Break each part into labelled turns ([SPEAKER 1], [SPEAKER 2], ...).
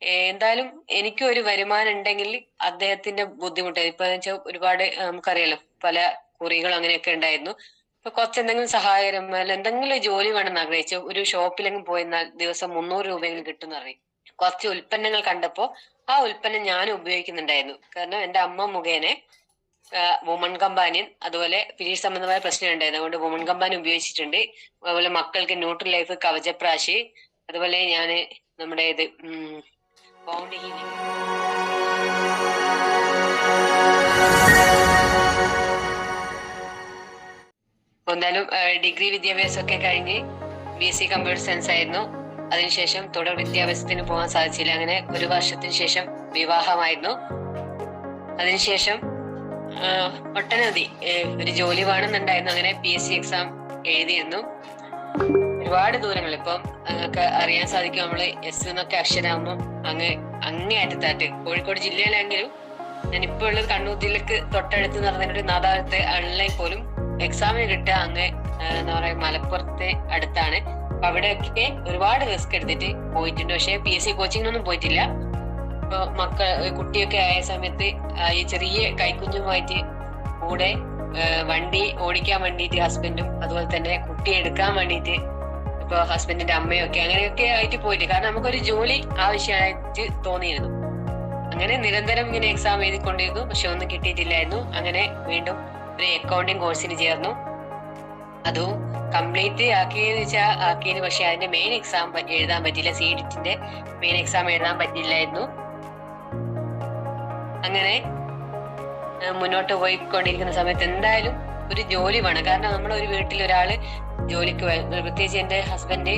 [SPEAKER 1] എന്തായാലും എനിക്കും ഒരു വരുമാനം ഉണ്ടെങ്കിൽ അദ്ദേഹത്തിന്റെ ബുദ്ധിമുട്ട് ഇപ്പൊ വെച്ചാൽ ഒരുപാട് നമുക്കറിയാലോ പല കുറികളും അങ്ങനെയൊക്കെ ഉണ്ടായിരുന്നു. ഇപ്പൊ കുറച്ച് എന്തെങ്കിലും സഹായകരം അല്ല എന്തെങ്കിലും ജോലി വേണമെന്ന് ആഗ്രഹിച്ചു ഒരു ഷോപ്പിലെങ്കിലും പോയിരുന്നാൽ ദിവസം 300 രൂപയെങ്കിലും കിട്ടുമെന്ന് അറിയും. കുറച്ച് ഉൽപ്പന്നങ്ങൾ കണ്ടപ്പോ ആ ഉൽപ്പന്നം ഞാനും ഉപയോഗിക്കുന്നുണ്ടായിരുന്നു. കാരണം എന്റെ അമ്മ മുഖേന വുമൺ കമ്പാനിയൻ അതുപോലെ പീരീഡ് സംബന്ധമായ പ്രശ്നം ഉണ്ടായിരുന്നു. അതുകൊണ്ട് വുമൺ കമ്പാനിയൻ ഉപയോഗിച്ചിട്ടുണ്ട്. അതുപോലെ മക്കൾക്ക് ന്യൂട്രി ലൈഫ് കവചപ്രാശി അതുപോലെ ഞാന് നമ്മുടെ ഇത് ബൗണ്ട് ഹീലിംഗ് എന്തായാലും ഡിഗ്രി വിദ്യാഭ്യാസമൊക്കെ കഴിഞ്ഞ് BSc കമ്പ്യൂട്ടർ സയൻസ് ആയിരുന്നു. അതിനുശേഷം തുടർ വിദ്യാഭ്യാസത്തിന് പോകാൻ സാധിച്ചില്ല. അങ്ങനെ ഒരു വർഷത്തിന് ശേഷം വിവാഹമായിരുന്നു. അതിനുശേഷം ഒട്ടനവധി ഒരു ജോലി വേണമെന്നുണ്ടായിരുന്നു. അങ്ങനെ PSc എക്സാം എഴുതിയിരുന്നു. ഒരുപാട് ദൂരങ്ങൾ ഇപ്പം അറിയാൻ സാധിക്കും. നമ്മള് S എന്നൊക്കെ അക്ഷരാകുമ്പോൾ അങ്ങേയറ്റത്തായിട്ട് കോഴിക്കോട് ജില്ലയിലെങ്കിലും ഞാൻ ഇപ്പോൾ ഉള്ളത് കണ്ണൂർ ജില്ലക്ക് തൊട്ടടുത്ത് നടന്നിട്ട് നാദാപുരത്തെ അൺലൈൻ പോലും എക്സാമിന് കിട്ടുക എന്താ പറയാ മലപ്പുറത്തെ അടുത്താണ്. അപ്പൊ അവിടെയൊക്കെ ഒരുപാട് റിസ്ക് എടുത്തിട്ട് പോയിട്ടുണ്ട്. പക്ഷെ PSc കോച്ചിങ്ങിനൊന്നും പോയിട്ടില്ല. ഇപ്പൊ കുട്ടിയൊക്കെ ആയ സമയത്ത് ഈ ചെറിയ കൈക്കുഞ്ഞുമായിട്ട് കൂടെ വണ്ടി ഓടിക്കാൻ വേണ്ടിയിട്ട് ഹസ്ബൻഡും അതുപോലെ തന്നെ കുട്ടിയെ എടുക്കാൻ വേണ്ടിയിട്ട് ഇപ്പൊ ഹസ്ബൻഡിന്റെ അമ്മയും ഒക്കെ അങ്ങനെയൊക്കെ ആയിട്ട് പോയിട്ട് കാരണം നമുക്കൊരു ജോലി ആവശ്യമായിട്ട് തോന്നിയിരുന്നു. അങ്ങനെ നിരന്തരം ഇങ്ങനെ എക്സാം എഴുതിക്കൊണ്ടിരുന്നു. പക്ഷെ ഒന്നും കിട്ടിയിട്ടില്ലായിരുന്നു. അങ്ങനെ വീണ്ടും ഒരു അക്കൗണ്ടിങ് കോഴ്സിന് ചേർന്നു. അതും കംപ്ലീറ്റ് ആക്കിയതിന് പക്ഷെ അതിന്റെ മെയിൻ എക്സാം എഴുതാൻ പറ്റിയില്ല. CET മെയിൻ എക്സാം എഴുതാൻ പറ്റില്ലായിരുന്നു. അങ്ങനെ മുന്നോട്ട് പോയിക്കൊണ്ടിരിക്കുന്ന സമയത്ത് എന്തായാലും ഒരു ജോലി വേണം. കാരണം നമ്മളൊരു വീട്ടിൽ ഒരാള് ജോലിക്ക് പ്രത്യേകിച്ച് എന്റെ ഹസ്ബൻഡ്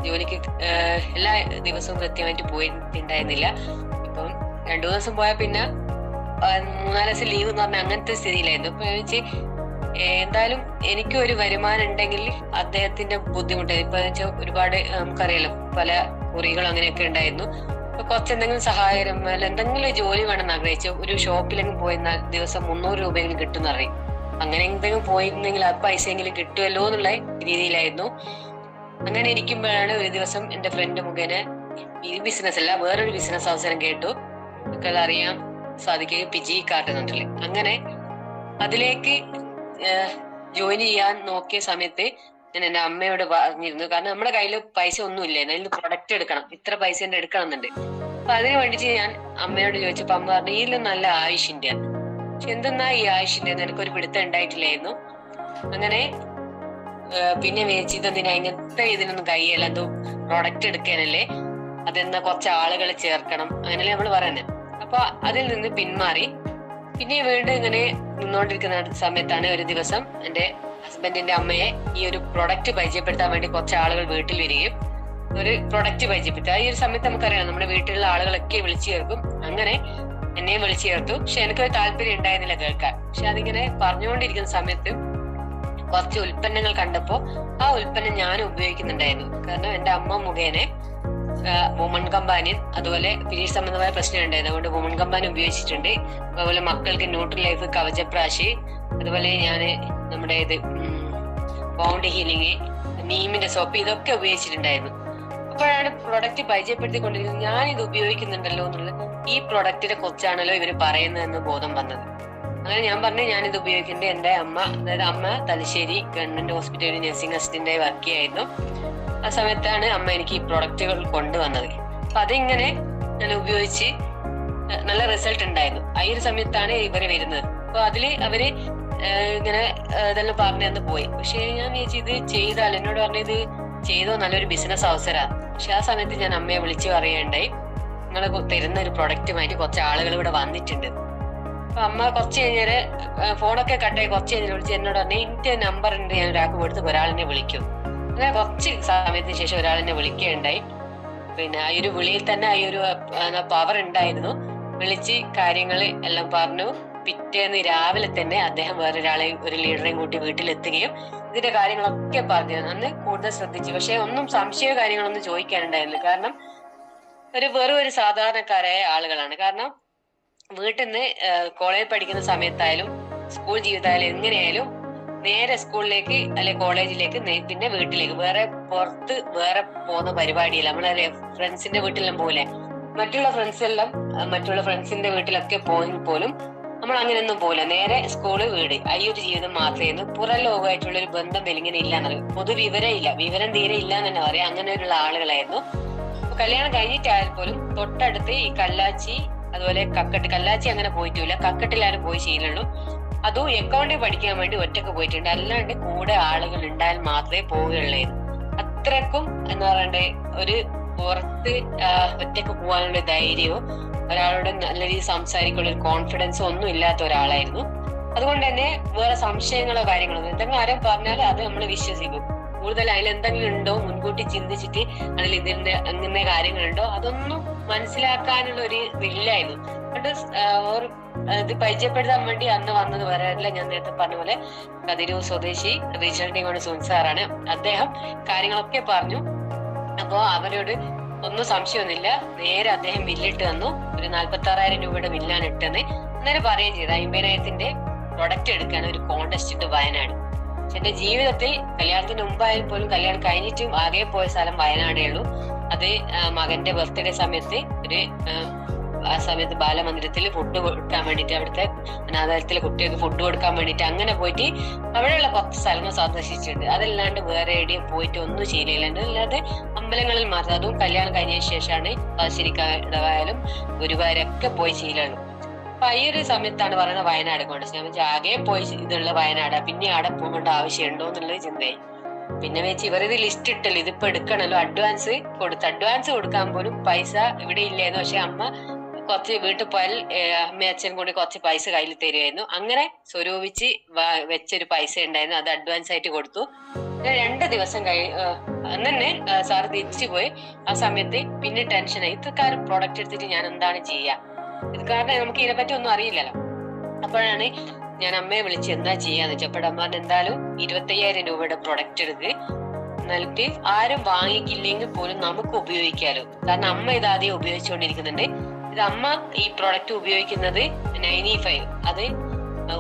[SPEAKER 1] ജോലിക്ക് എല്ലാ ദിവസവും കൃത്യമായിട്ട് പോയിട്ടുണ്ടായിരുന്നില്ല. ഇപ്പം 2 ദിവസം പോയാൽ പിന്നെ 3-4 ദിവസം ലീവ് എന്ന് പറഞ്ഞാൽ അങ്ങനത്തെ സ്ഥിതിയിലായിരുന്നു. അപ്പൊ വെച്ച് എന്തായാലും എനിക്കും ഒരു വരുമാനം ഉണ്ടെങ്കിൽ അദ്ദേഹത്തിന്റെ ബുദ്ധിമുട്ട് ഇപ്പൊ വെച്ചാൽ ഒരുപാട് നമുക്കറിയാലോ പല കുറികളും അങ്ങനെയൊക്കെ ഉണ്ടായിരുന്നു. ഇപ്പൊ കുറച്ച് എന്തെങ്കിലും സഹായകരം അല്ല എന്തെങ്കിലും ജോലി വേണമെന്ന് ആഗ്രഹിച്ചു ഒരു ഷോപ്പിലെങ്കിലും പോയിരുന്നാൽ ദിവസം 300 രൂപയെങ്കിലും കിട്ടുമെന്ന് അറിയും. അങ്ങനെ എന്തെങ്കിലും പോയിരുന്നെങ്കിൽ ആ പൈസയെങ്കിലും കിട്ടുമല്ലോ എന്നുള്ള രീതിയിലായിരുന്നു. അങ്ങനെ ഇരിക്കുമ്പോഴാണ് ഒരു ദിവസം എന്റെ ഫ്രണ്ട് മുഖേന ഈ ബിസിനസ് അല്ല വേറൊരു ബിസിനസ് അവസരം കേട്ടു. നമുക്കത് അറിയാൻ സാധിക്കുക പിജി കാട്ടുന്നുണ്ടല്ലേ. അങ്ങനെ അതിലേക്ക് ജോയിൻ ചെയ്യാൻ നോക്കിയ സമയത്ത് ഞാൻ എന്റെ അമ്മയോട് പറഞ്ഞിരുന്നു. കാരണം നമ്മുടെ കയ്യിൽ പൈസ ഒന്നും ഇല്ലായിരുന്നു. അതിൽ പ്രൊഡക്റ്റ് എടുക്കണം, ഇത്ര പൈസ എടുക്കണം എന്നുണ്ട്. അപ്പൊ അതിന് വേണ്ടിട്ട് ഞാൻ അമ്മയോട് ചോദിച്ചപ്പോ അമ്മ പറഞ്ഞു ഇതിലും നല്ല ആയുഷിന്റെ. പക്ഷെ എന്തെന്നാ ഈ ആയുഷിന്റെ എനിക്കൊരു പിടുത്തം ഉണ്ടായിട്ടില്ലായിരുന്നു. അങ്ങനെ പിന്നെ വിചാരിച്ചതെന്തിനാ ഇങ്ങനത്തെ ഇതിനൊന്നും കയ്യല്ല, എന്തോ പ്രൊഡക്റ്റ് എടുക്കാനല്ലേ, അതെന്നാ കുറച്ച് ആളുകളെ ചേർക്കണം അങ്ങനല്ലേ നമ്മൾ പറയുന്നത്. അപ്പൊ അതിൽ നിന്ന് പിന്മാറി പിന്നെ വീണ്ടും ഇങ്ങനെ നിന്നോണ്ടിരിക്കുന്ന സമയത്താണ് ഒരു ദിവസം എന്റെ ഹസ്ബൻഡിന്റെ അമ്മയെ ഈ ഒരു പ്രൊഡക്റ്റ് പരിചയപ്പെടുത്താൻ വേണ്ടി കുറച്ച് ആളുകൾ വീട്ടിൽ വരികയും ഒരു പ്രൊഡക്റ്റ് പരിചയപ്പെടുത്തുക. ഈ ഒരു സമയത്ത് നമുക്കറിയാം നമ്മുടെ വീട്ടിലുള്ള ആളുകളൊക്കെ വിളിച്ചു ചേർക്കും. അങ്ങനെ എന്നെയും വിളിച്ചു ചേർത്തു. പക്ഷെ എനിക്കൊരു താല്പര്യം ഉണ്ടായിരുന്നില്ല കേൾക്കാൻ. പക്ഷെ അതിങ്ങനെ പറഞ്ഞുകൊണ്ടിരിക്കുന്ന സമയത്ത് കുറച്ച് ഉൽപ്പന്നങ്ങൾ കണ്ടപ്പോ ആ ഉൽപ്പന്നം ഞാനും ഉപയോഗിക്കുന്നുണ്ടായിരുന്നു. കാരണം എന്റെ അമ്മ മുഖേന വുമൺ കമ്പാനിയൻ അതുപോലെ പീരീഡ് സംബന്ധമായ പ്രശ്നം ഉണ്ടായിരുന്നു. അതുകൊണ്ട് വുമൺ കമ്പാനിയൻ ഉപയോഗിച്ചിട്ടുണ്ട്. അതുപോലെ മക്കൾക്ക് ന്യൂട്രി ലൈഫ് കവചപ്രാശി അതുപോലെ ഞാന് നമ്മുടെ ഇത് ബൗണ്ട് ഹീലിംഗ് നീമിന്റെ സോപ്പ് ഇതൊക്കെ ഉപയോഗിച്ചിട്ടുണ്ടായിരുന്നു. അപ്പോഴാണ് പ്രൊഡക്റ്റ് പരിചയപ്പെടുത്തിക്കൊണ്ടിരിക്കുന്നത്. ഞാൻ ഇത് ഉപയോഗിക്കുന്നുണ്ടല്ലോ എന്നുള്ളത് ഈ പ്രൊഡക്റ്റിനെ കുറിച്ചാണല്ലോ ഇവര് പറയുന്നതെന്ന് ബോധം വന്നത്. അങ്ങനെ ഞാൻ പറഞ്ഞു ഞാനിത് ഉപയോഗിക്കുന്നുണ്ട്. എന്റെ അമ്മ അതായത് അമ്മ തലശ്ശേരി ഗവൺമെന്റ് ഹോസ്പിറ്റലിൽ നഴ്സിംഗ് അസിസ്റ്റന്റായി വർക്ക് ചെയ്യായിരുന്നു. ആ സമയത്താണ് അമ്മ എനിക്ക് ഈ പ്രൊഡക്റ്റുകൾ കൊണ്ടുവന്നത്. അപ്പൊ അതിങ്ങനെ ഞാൻ ഉപയോഗിച്ച് നല്ല റിസൾട്ട് ഉണ്ടായിരുന്നു. ആ ഒരു സമയത്താണ് ഇവര് വരുന്നത്. അപ്പൊ അതില് അവര് ഇങ്ങനെ ഇതെല്ലാം പറഞ്ഞു തന്ന് പോയി. പക്ഷെ ഞാൻ വിചാരിച്ചു ഇത് ചെയ്താൽ എന്നോട് പറഞ്ഞത് ചെയ്തോ നല്ലൊരു ബിസിനസ് അവസരമാണ്. പക്ഷെ ആ സമയത്ത് ഞാൻ അമ്മയെ വിളിച്ചു പറയുകയുണ്ടായി നിങ്ങൾ തരുന്ന ഒരു പ്രൊഡക്റ്റുമായിട്ട് കുറച്ച് ആളുകൾ ഇവിടെ വന്നിട്ടുണ്ട്. അപ്പൊ അമ്മ കുറച്ച് കഴിഞ്ഞാല് ഫോണൊക്കെ കട്ടായി കുറച്ച് കഴിഞ്ഞാൽ വിളിച്ച് എന്നോട് പറഞ്ഞു എന്റെ നമ്പർ ഉണ്ട്, ഞാൻ ഒരാൾക്ക് കൊടുത്ത് ഒരാളിനെ വിളിക്കും. അങ്ങനെ കുറച്ച് സമയത്തിന് ശേഷം ഒരാളെന്നെ വിളിക്കുകയുണ്ടായി. പിന്നെ ആ ഒരു വിളിയിൽ തന്നെ ആ ഒരു പവർ ഉണ്ടായിരുന്നു. വിളിച്ച് കാര്യങ്ങൾ എല്ലാം പറഞ്ഞു. പിറ്റേന്ന് രാവിലെ തന്നെ അദ്ദേഹം വേറൊരാളെ ഒരു ലീഡറെയും കൂട്ടി വീട്ടിലെത്തുകയും ഇതിന്റെ കാര്യങ്ങളൊക്കെ പറഞ്ഞു. അന്ന് കൂടുതൽ ശ്രദ്ധിച്ചു. പക്ഷെ ഒന്നും സംശയ കാര്യങ്ങളൊന്നും ചോദിക്കാനുണ്ടായിരുന്നില്ല. കാരണം വെറും ഒരു സാധാരണക്കാരായ ആളുകളാണ്. കാരണം വീട്ടിൽ നിന്ന് കോളേജിൽ പഠിക്കുന്ന സമയത്തായാലും സ്കൂൾ ജീവിതമായാലും എങ്ങനെയായാലും നേരെ സ്കൂളിലേക്ക് അല്ലെ കോളേജിലേക്ക് പിന്നെ വീട്ടിലേക്ക് വേറെ പുറത്ത് വേറെ പോകുന്ന പരിപാടിയില്ല. നമ്മളെ ഫ്രണ്ട്സിന്റെ വീട്ടിലെല്ലാം പോലെ മറ്റുള്ള ഫ്രണ്ട്സ് എല്ലാം മറ്റുള്ള ഫ്രണ്ട്സിന്റെ വീട്ടിലൊക്കെ പോയെങ്കിൽ പോലും നമ്മൾ അങ്ങനെയൊന്നും പോകില്ല. നേരെ സ്കൂള്, വീട്, ഈ ഒരു ജീവിതം മാത്രമേ പുറം ലോകമായിട്ടുള്ള ഒരു ബന്ധം വെലിങ്ങനെ ഇല്ലാന്നറിയും. പൊതുവിവരം ഇല്ല, വിവരം തീരെ ഇല്ല എന്ന് തന്നെ പറയാം. അങ്ങനെയുള്ള ആളുകളായിരുന്നു. കല്യാണം കഴിഞ്ഞിട്ടായാൽ പോലും തൊട്ടടുത്ത് ഈ കല്ലാച്ചി, അതുപോലെ കക്കട്ട്, കല്ലാച്ചി അങ്ങനെ പോയിട്ടില്ല, കക്കട്ടിലാണ് പോയി ശീലമുള്ളൂ. അതും അക്കൗണ്ടിൽ പഠിക്കാൻ വേണ്ടി ഒറ്റക്ക് പോയിട്ടുണ്ട്. അല്ലാണ്ട് കൂടെ ആളുകൾ ഉണ്ടായാൽ മാത്രമേ പോവുകയുള്ളായിരുന്നു. അത്രക്കും എന്താ പറയണ്ടേ, ഒരു പുറത്ത് ഒറ്റക്ക് പോകാനുള്ള ധൈര്യവും ഒരാളോട് നല്ല രീതിയിൽ സംസാരിക്കാനുള്ള ഒരു കോൺഫിഡൻസോ ഒന്നും ഇല്ലാത്ത ഒരാളായിരുന്നു. അതുകൊണ്ട് തന്നെ വേറെ സംശയങ്ങളോ കാര്യങ്ങളോ എന്തെങ്കിലും ആരും പറഞ്ഞാൽ അത് നമ്മൾ വിശ്വസിക്കും. കൂടുതൽ അതിൽ എന്തെങ്കിലും ഉണ്ടോ മുൻകൂട്ടി ചിന്തിച്ചിട്ട് അതിൽ ഇതിന്റെ അങ്ങനെ കാര്യങ്ങളുണ്ടോ അതൊന്നും മനസ്സിലാക്കാനുള്ള ഒരു ഇതില്ലായിരുന്നു. അതുകൊണ്ട് ഇത് പരിചയപ്പെടുത്താൻ വേണ്ടി അന്ന് വന്നത് വരാറില്ല. ഞാൻ നേരത്തെ പറഞ്ഞ പോലെ കതിരൂർ സ്വദേശി റീജിയണൽ ടീമാണ് സുൻസാറാണ്. അദ്ദേഹം കാര്യങ്ങളൊക്കെ പറഞ്ഞു. അപ്പോ അവരോട് ഒന്നും സംശയമൊന്നുമില്ല. നേരെ അദ്ദേഹം ബില്ലിട്ട് തന്നു. ഒരു 46,000 രൂപയുടെ ബില്ലാണ് ഇട്ടെന്ന്. അന്നേരം പറയുകയും ചെയ്തു 50,000ത്തിന്റെ പ്രൊഡക്റ്റ് എടുക്കാൻ ഒരു കോൺടെസ്റ്റ് ഉണ്ട് വയനാട്. പക്ഷെ എന്റെ ജീവിതത്തിൽ കല്യാണത്തിന് മുമ്പായാലും പോലും കല്യാണം കഴിഞ്ഞിട്ടും ആകെ പോയ സ്ഥലം വയനാടേ ഉള്ളൂ. അത് മകന്റെ ബർത്ത്ഡേ സമയത്ത് ആ സമയത്ത് ബാലമന്ദിരത്തിൽ ഫുഡ് കൊടുക്കാൻ വേണ്ടിട്ട്, അവിടുത്തെ അനാഥാലയത്തിലെ കുട്ടികൾക്ക് ഫുഡ് കൊടുക്കാൻ വേണ്ടിട്ട് അങ്ങനെ പോയിട്ട് അവിടെയുള്ള 10 സ്ഥലങ്ങൾ സന്ദർശിച്ചിട്ടുണ്ട്. അതല്ലാണ്ട് വേറെ എവിടെയും പോയിട്ട് ഒന്നും ചെയ്യില്ലാണ്ട്, അല്ലാതെ അമ്പലങ്ങളിൽ മാത്രം. അതും കല്യാണം കഴിഞ്ഞതിന് ശേഷമാണ് ശരിക്കായാലും ഗുരുവായൂരൊക്കെ പോയി ചെയ്യലുള്ളൂ. അപ്പൊ ഈ ഒരു സമയത്താണ് പറയുന്നത് വയനാട് കോൺടെസ്റ്റ്. ഞാൻ വെച്ചാൽ ആകെ പോയി ഇതുള്ള വയനാടാ, പിന്നെ അവിടെ പോകേണ്ട ആവശ്യമുണ്ടോ എന്നുള്ളത് ചിന്തയായി. പിന്നെ വെച്ച് ഇവരിത് ലിസ്റ്റ് ഇട്ടല്ലോ, ഇതിപ്പോ എടുക്കണല്ലോ. അഡ്വാൻസ് കൊടുക്കാൻ പോലും പൈസ ഇവിടെ ഇല്ലായിരുന്നു. പക്ഷെ അമ്മ കുറച്ച് വീട്ടിൽ പോയാൽ അമ്മയും അച്ഛനും കൂടി കുറച്ച് പൈസ കയ്യിൽ തരുമായിരുന്നു. അങ്ങനെ സ്വരൂപിച്ച് വെച്ചൊരു പൈസ ഉണ്ടായിരുന്നു, അത് അഡ്വാൻസ് ആയിട്ട് കൊടുത്തു. 2 ദിവസം അന്ന് തന്നെ സാറ് തിരിച്ചു പോയി. ആ സമയത്ത് പിന്നെ ടെൻഷനായി, ഇത്രക്കാരും പ്രൊഡക്റ്റ് എടുത്തിട്ട് ഞാൻ എന്താണ് ചെയ്യാ, ഇത് കാരണം നമുക്ക് ഇതിനെപ്പറ്റി ഒന്നും അറിയില്ലല്ലോ. അപ്പോഴാണ് ഞാൻ അമ്മയെ വിളിച്ച് എന്താ ചെയ്യാന്ന് വെച്ചപ്പോൾ അമ്മ എന്തായാലും 25,000 രൂപയുടെ പ്രൊഡക്റ്റ് എടുത്ത് എന്നിട്ട് ആരും വാങ്ങിക്കില്ലെങ്കിൽ പോലും നമുക്ക് ഉപയോഗിക്കാലോ. കാരണം അമ്മ ഇത് ആദ്യം ഉപയോഗിച്ചുകൊണ്ടിരിക്കുന്നുണ്ട്. ഇത് അമ്മ ഈ പ്രൊഡക്റ്റ് ഉപയോഗിക്കുന്നത് 95 അത്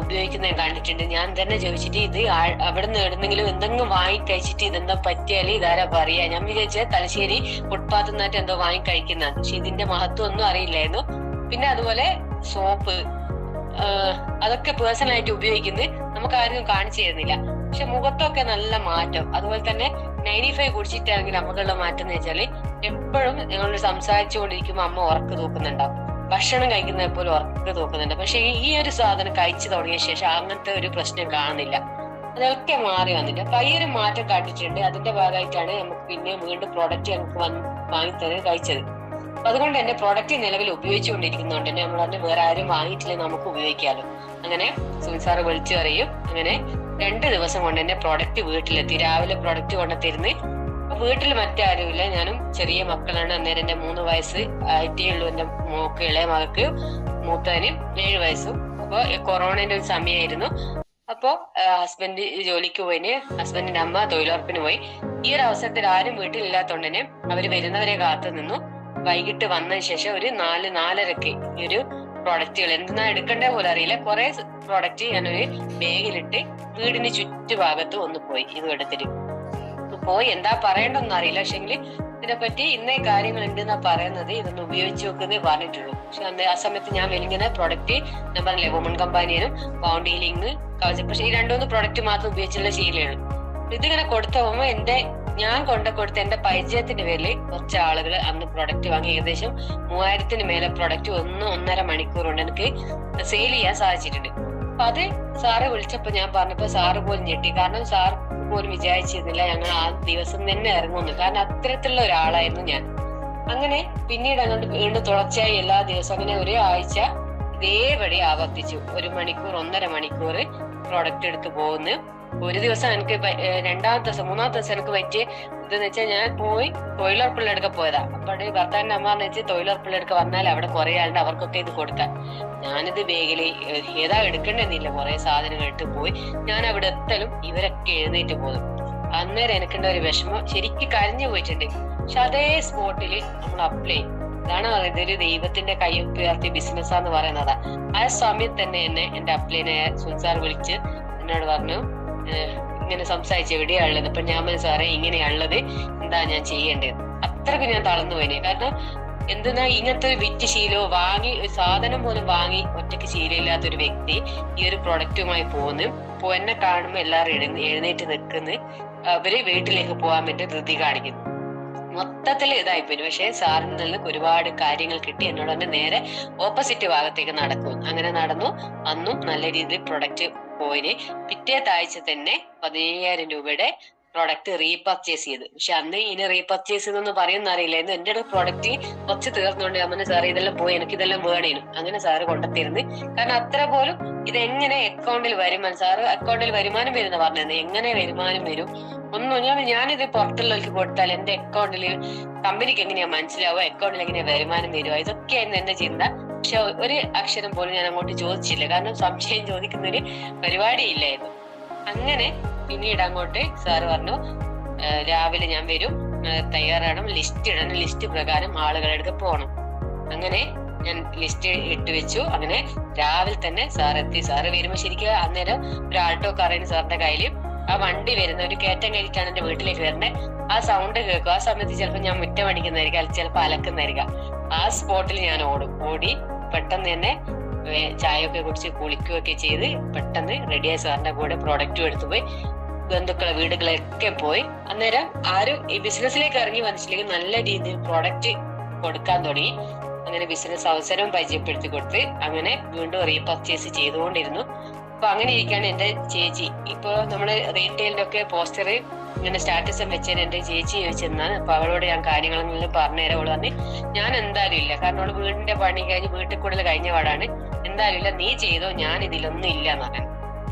[SPEAKER 1] ഉപയോഗിക്കുന്ന കണ്ടിട്ടുണ്ട്. ഞാൻ തന്നെ ചോദിച്ചിട്ട് ഇത് അവിടെ നിന്ന് എവിടെന്നെങ്കിലും എന്തെങ്കിലും വാങ്ങിക്കഴിച്ചിട്ട് ഇതെന്താ പറ്റിയാല് ഇതാരാ പറയാ. ഞാൻ വിചാരിച്ച തലശ്ശേരി ഫുട്പാത്ത് നിന്നിട്ട് എന്തോ വാങ്ങിക്കഴിക്കുന്നതാണ്. പക്ഷെ ഇതിന്റെ മഹത്വം ഒന്നും അറിയില്ലായിരുന്നു. പിന്നെ അതുപോലെ സോപ്പ്, അതൊക്കെ പേഴ്സണലായിട്ട് ഉപയോഗിക്കുന്നത് നമുക്ക് ആരും കാണിച്ചു തരുന്നില്ല. പക്ഷെ മുഖത്തൊക്കെ നല്ല മാറ്റം. അതുപോലെ തന്നെ 95 കുടിച്ചിട്ടാണെങ്കിൽ നമുക്കുള്ള മാറ്റം എന്ന് വെച്ചാല് എപ്പോഴും ഞങ്ങൾ സംസാരിച്ചുകൊണ്ടിരിക്കുമ്പോൾ അമ്മ ഉറക്ക് തൂക്കുന്നുണ്ടാവും. ഭക്ഷണം കഴിക്കുന്നത് എപ്പോഴും ഉറക്ക് തൂക്കുന്നുണ്ട്. പക്ഷെ ഈ ഒരു സാധനം കഴിച്ചു തുടങ്ങിയ ശേഷം അങ്ങനത്തെ ഒരു പ്രശ്നം കാണുന്നില്ല. അതൊക്കെ മാറി വന്നിട്ട് അപ്പൊ ഈ ഒരു മാറ്റം കണ്ടിട്ടുണ്ട്. അതിന്റെ ഭാഗമായിട്ടാണ് നമുക്ക് പിന്നെ വീണ്ടും പ്രോഡക്റ്റ് ഞങ്ങൾക്ക് വാങ്ങിത്തത് കഴിച്ചത്. അതുകൊണ്ട് തന്നെ പ്രോഡക്റ്റ് നിലവിൽ ഉപയോഗിച്ചുകൊണ്ടിരിക്കുന്നതുകൊണ്ട് തന്നെ നമ്മൾ തന്നെ വേറെ ആരും വാങ്ങിയിട്ടില്ല, നമുക്ക് ഉപയോഗിക്കാമല്ലോ. അങ്ങനെ സുൻസാറ് വിളിച്ചു പറയും. അങ്ങനെ 2 ദിവസം കൊണ്ട് തന്നെ പ്രോഡക്റ്റ് വീട്ടിലെത്തി. രാവിലെ പ്രോഡക്റ്റ് കൊണ്ടുത്തരുന്ന്. വീട്ടിൽ മറ്റാരുമില്ല, ഞാനും ചെറിയ മക്കളാണ്. അന്നേരം എന്റെ 3 വയസ്സ് ആയിട്ടേ ഉള്ളൂ. എന്റെ മോക്ക്, ഇളയ മകൾക്ക്, മൂത്തതിന് 7 വയസ്സും. അപ്പൊ കൊറോണന്റെ ഒരു സമയമായിരുന്നു. അപ്പോ ഹസ്ബൻഡ് ജോലിക്ക് പോയിന്, ഹസ്ബൻഡിന്റെ അമ്മ തൊഴിലുറപ്പിന് പോയി. ഈ ഒരു അവസരത്തിൽ ആരും വീട്ടിലില്ലാത്തോണ്ട് തന്നെ അവര് വരുന്നവരെ കാത്തു നിന്നു. വൈകിട്ട് വന്നതിന് ശേഷം ഒരു 4-4:30 ഈ ഒരു പ്രോഡക്റ്റുകൾ എന്തെന്നാ എടുക്കണ്ടേ പോലും അറിയില്ല. കുറെ പ്രോഡക്റ്റ് ഞാനൊരു ബാഗിലിട്ട് വീടിന് ചുറ്റുഭാഗത്ത് ഒന്ന് പോയി ഇത് എടുത്തിട്ട് പോയി. എന്താ പറയണ്ടൊന്നും അറിയില്ല. പക്ഷെങ്കിൽ ഇതിനെപ്പറ്റി ഇന്നേ കാര്യങ്ങൾ ഉണ്ടെന്നാ പറയുന്നത്, ഇതൊന്ന് ഉപയോഗിച്ച് നോക്കുന്നേ പറഞ്ഞിട്ടുള്ളൂ. പക്ഷെ അന്ന് ആ സമയത്ത് ഞാൻ വലിങ്ങനെ പ്രോഡക്റ്റ് ഞാൻ പറഞ്ഞില്ലേ, വുമൺ കമ്പാനിയനും പൗണ്ട് ഹീലിംഗ് കവചം, പക്ഷെ ഈ 2-3 പ്രോഡക്റ്റ് മാത്രം ഉപയോഗിച്ചുള്ള ശീലമാണ്. ഇതിങ്ങനെ കൊടുത്തു പോകുമ്പോ ഞാൻ കൊടുത്ത എന്റെ പരിചയത്തിന്റെ പേരിൽ കുറച്ച് ആളുകൾ അന്ന് പ്രൊഡക്റ്റ് വാങ്ങി. ഏകദേശം 3000-ന് മേലെ പ്രൊഡക്റ്റ് 1-1.5 മണിക്കൂർ കൊണ്ട് എനിക്ക് സെയിൽ ചെയ്യാൻ സാധിച്ചിട്ടുണ്ട്. അപ്പൊ അത് സാറ് വിളിച്ചപ്പോ ഞാൻ പറഞ്ഞപ്പോ സാറ് പോലും ഞെട്ടി. കാരണം സാർ പോലും വിചാരിച്ചിരുന്നില്ല ഞങ്ങൾ ആ ദിവസം തന്നെ ഇറങ്ങുന്നു. കാരണം അത്തരത്തിലുള്ള ഒരാളായിരുന്നു ഞാൻ. അങ്ങനെ പിന്നീട് അങ്ങോട്ട് വീണ്ടും തുടർച്ചയായി എല്ലാ ദിവസവും അങ്ങനെ ഒരു ആഴ്ച ഇതേപടി ആവർത്തിച്ചു. 1 മണിക്കൂർ 1.5 മണിക്കൂർ പ്രോഡക്റ്റ് എടുത്ത് പോകുന്നു. ഒരു ദിവസം എനിക്ക് 2-ാമത്തെ ദിവസം 3-ാമത്തെ ദിവസം എനിക്ക് പറ്റിയ ഇതെന്ന് വെച്ചാൽ ഞാൻ പോയി തൊഴിലുറപ്പുള്ളടുക്ക പോയതാ. അപ്പോഴേ ഭർത്താവിന്റെ അമ്മ എന്ന് വെച്ചാൽ തൊഴിലുറപ്പുള്ളടുക്ക വന്നാൽ അവിടെ കുറെ ആളുണ്ട്, അവർക്കൊക്കെ ഇത് കൊടുക്കാൻ. ഞാനിത് ബേഗില് ഏതാ എടുക്കേണ്ടെന്നില്ല, കുറെ സാധനങ്ങൾ ഇട്ട് പോയി. ഞാൻ അവിടെ എത്തലും ഇവരൊക്കെ എഴുന്നേറ്റ് പോകും. അന്നേരം എനിക്കുണ്ട ഒരു വിഷമം ശരിക്കും കരഞ്ഞു പോയിട്ടുണ്ട്. പക്ഷെ അതേ സ്പോട്ടില് നമ്മൾ അപ്ലൈ ഇതാണ് ഇതൊരു ദൈവത്തിന്റെ കയ്യൊപ്പുയർത്തിയ ബിസിനസ്സാന്ന് പറയുന്നതാ. ആ സമയത്ത് തന്നെ എന്നെ എന്റെ അപ്ലൈനെ സുൻസാർ വിളിച്ച് എന്നോട് പറഞ്ഞു, ഇങ്ങനെ സംസാരിച്ച് എവിടെയാ ഉള്ളത്. അപ്പൊ ഞാൻ സാറേ ഇങ്ങനെയുള്ളത് എന്താ ഞാൻ ചെയ്യേണ്ടത്. അത്രക്ക് ഞാൻ തളർന്നു പോയിന്. കാരണം എന്തെന്നാ ഇങ്ങനത്തെ ഒരു വിറ്റ് ശീലവും വാങ്ങി ഒരു സാധനം പോലും വാങ്ങി ഒറ്റയ്ക്ക് ശീലമില്ലാത്ത ഒരു വ്യക്തി ഈ ഒരു പ്രൊഡക്റ്റുമായി പോന്ന് എന്നെ കാണുമ്പോ എല്ലാവരും എഴുന്നേറ്റ് നിൽക്കുന്നു. അവര് വീട്ടിലേക്ക് പോകാൻ വേണ്ടി ധൃതി കാണിക്കുന്നു. മൊത്തത്തിൽ ഇതായിപ്പോയി. പക്ഷെ സാറിൽ നിന്ന് ഒരുപാട് കാര്യങ്ങൾ കിട്ടി. എന്നോട് തന്നെ നേരെ ഓപ്പോസിറ്റ് ഭാഗത്തേക്ക് നടക്കും. അങ്ങനെ നടന്നു. അന്നും നല്ല രീതിയിൽ പ്രൊഡക്റ്റ് പോയിന്. പിറ്റേത്തെ ആഴ്ച തന്നെ 15,000 രൂപയുടെ പ്രൊഡക്റ്റ് റീപർച്ചേസ് ചെയ്ത്. പക്ഷെ അന്ന് ഇനി റീപർച്ചേസ് എന്നൊന്നും പറയുന്ന അറിയില്ലായിരുന്നു. എന്റെ പ്രൊഡക്റ്റ് കുറച്ച് തീർന്നുകൊണ്ട് അമ്മ സാറ് ഇതെല്ലാം പോയി, എനിക്ക് ഇതെല്ലാം വേണേനും. അങ്ങനെ സാറ് കൊണ്ടെത്തിരുന്നു. കാരണം അത്ര പോലും ഇതെങ്ങനെ അക്കൗണ്ടിൽ വരുമാനം, സാറ് അക്കൗണ്ടിൽ വരുമാനം വരുന്ന പറഞ്ഞത്. എങ്ങനെ വരുമാനം വരും ഒന്നും ഞാനിത് പുറത്തുള്ളവർക്ക് കൊടുത്താൽ എന്റെ അക്കൗണ്ടിൽ കമ്പനിക്ക് എങ്ങനെയാ മനസ്സിലാവുക, അക്കൗണ്ടിൽ എങ്ങനെയാ വരുമാനം വരുക, ഇതൊക്കെയായിരുന്നു എന്റെ ചിന്ത. പക്ഷെ ഒരു അക്ഷരം പോലും ഞാൻ അങ്ങോട്ട് ചോദിച്ചില്ല. കാരണം സംശയം ചോദിക്കുന്ന ഒരു പരിപാടി ഇല്ലായിരുന്നു. അങ്ങനെ പിന്നീട് അങ്ങോട്ട് സാറ് പറഞ്ഞു, രാവിലെ ഞാൻ വരും, തയ്യാറാണ്, ലിസ്റ്റ് ഇടണം, ലിസ്റ്റ് പ്രകാരം ആളുകളുടെ അടുത്ത് പോകണം. അങ്ങനെ ഞാൻ ലിസ്റ്റ് ഇട്ട് വെച്ചു. അങ്ങനെ രാവിലെ തന്നെ സാർ എത്തി. സാറ് വരുമ്പോ ശരിക്കും അന്നേരം ഒരു ആൾട്ടോ കാറാണ് സാറിന്റെ കയ്യില്. ആ വണ്ടി വരുന്ന ഒരു കയറ്റം കയറ്റിട്ടാണ് എന്റെ വീട്ടിലേക്ക് വരുന്നത്. ആ സൗണ്ട് കേൾക്കും. ആ സമയത്ത് ചിലപ്പോൾ ഞാൻ മുറ്റം അടിക്കുന്നതായിരിക്കും, അല്ലെങ്കിൽ ചിലപ്പോൾ അലക്കുന്നതായിരിക്കാം. ആ സ്പോട്ടിൽ ഞാൻ ഓടി പെട്ടെന്ന് തന്നെ ചായയൊക്കെ കുടിച്ച് കുളിക്കുകയൊക്കെ ചെയ്ത് പെട്ടെന്ന് റെഡിയായി സാറിന്റെ കൂടെ പ്രൊഡക്റ്റും എടുത്തു പോയി ബന്ധുക്കളെ വീടുകളൊക്കെ പോയി. അന്നേരം ആരും ഈ ബിസിനസ്സിലേക്ക് ഇറങ്ങി വന്നിട്ടില്ലെങ്കിൽ നല്ല രീതിയിൽ പ്രൊഡക്റ്റ് കൊടുക്കാൻ തുടങ്ങി. അങ്ങനെ ബിസിനസ് അവസരവും പരിചയപ്പെടുത്തി കൊടുത്ത് അങ്ങനെ വീണ്ടും റീപർച്ചേസ് ചെയ്തുകൊണ്ടിരുന്നു. അപ്പൊ അങ്ങനെ ഇരിക്കാണ് എന്റെ ചേച്ചി. ഇപ്പൊ നമ്മള് റീറ്റെയിലിന്റെ ഒക്കെ പോസ്റ്റർ ഇങ്ങനെ സ്റ്റാറ്റസ് വെച്ചതിന് എന്റെ ചേച്ചി ചോദിച്ചെന്നാണ്. അപ്പൊ അവളോട് ഞാൻ കാര്യങ്ങളെല്ലാം പറഞ്ഞുതരാം. അവള് പറഞ്ഞ് ഞാൻ എന്തായാലും ഇല്ല, കാരണം അവള് വീടിന്റെ പണി കഴിഞ്ഞ് വീട്ടിൽ കൂടുതൽ കഴിഞ്ഞ പാടാണ്. എന്തായാലും ഇല്ല, നീ ചെയ്തോ, ഞാൻ ഇതിലൊന്നും ഇല്ല എന്ന് പറഞ്ഞു.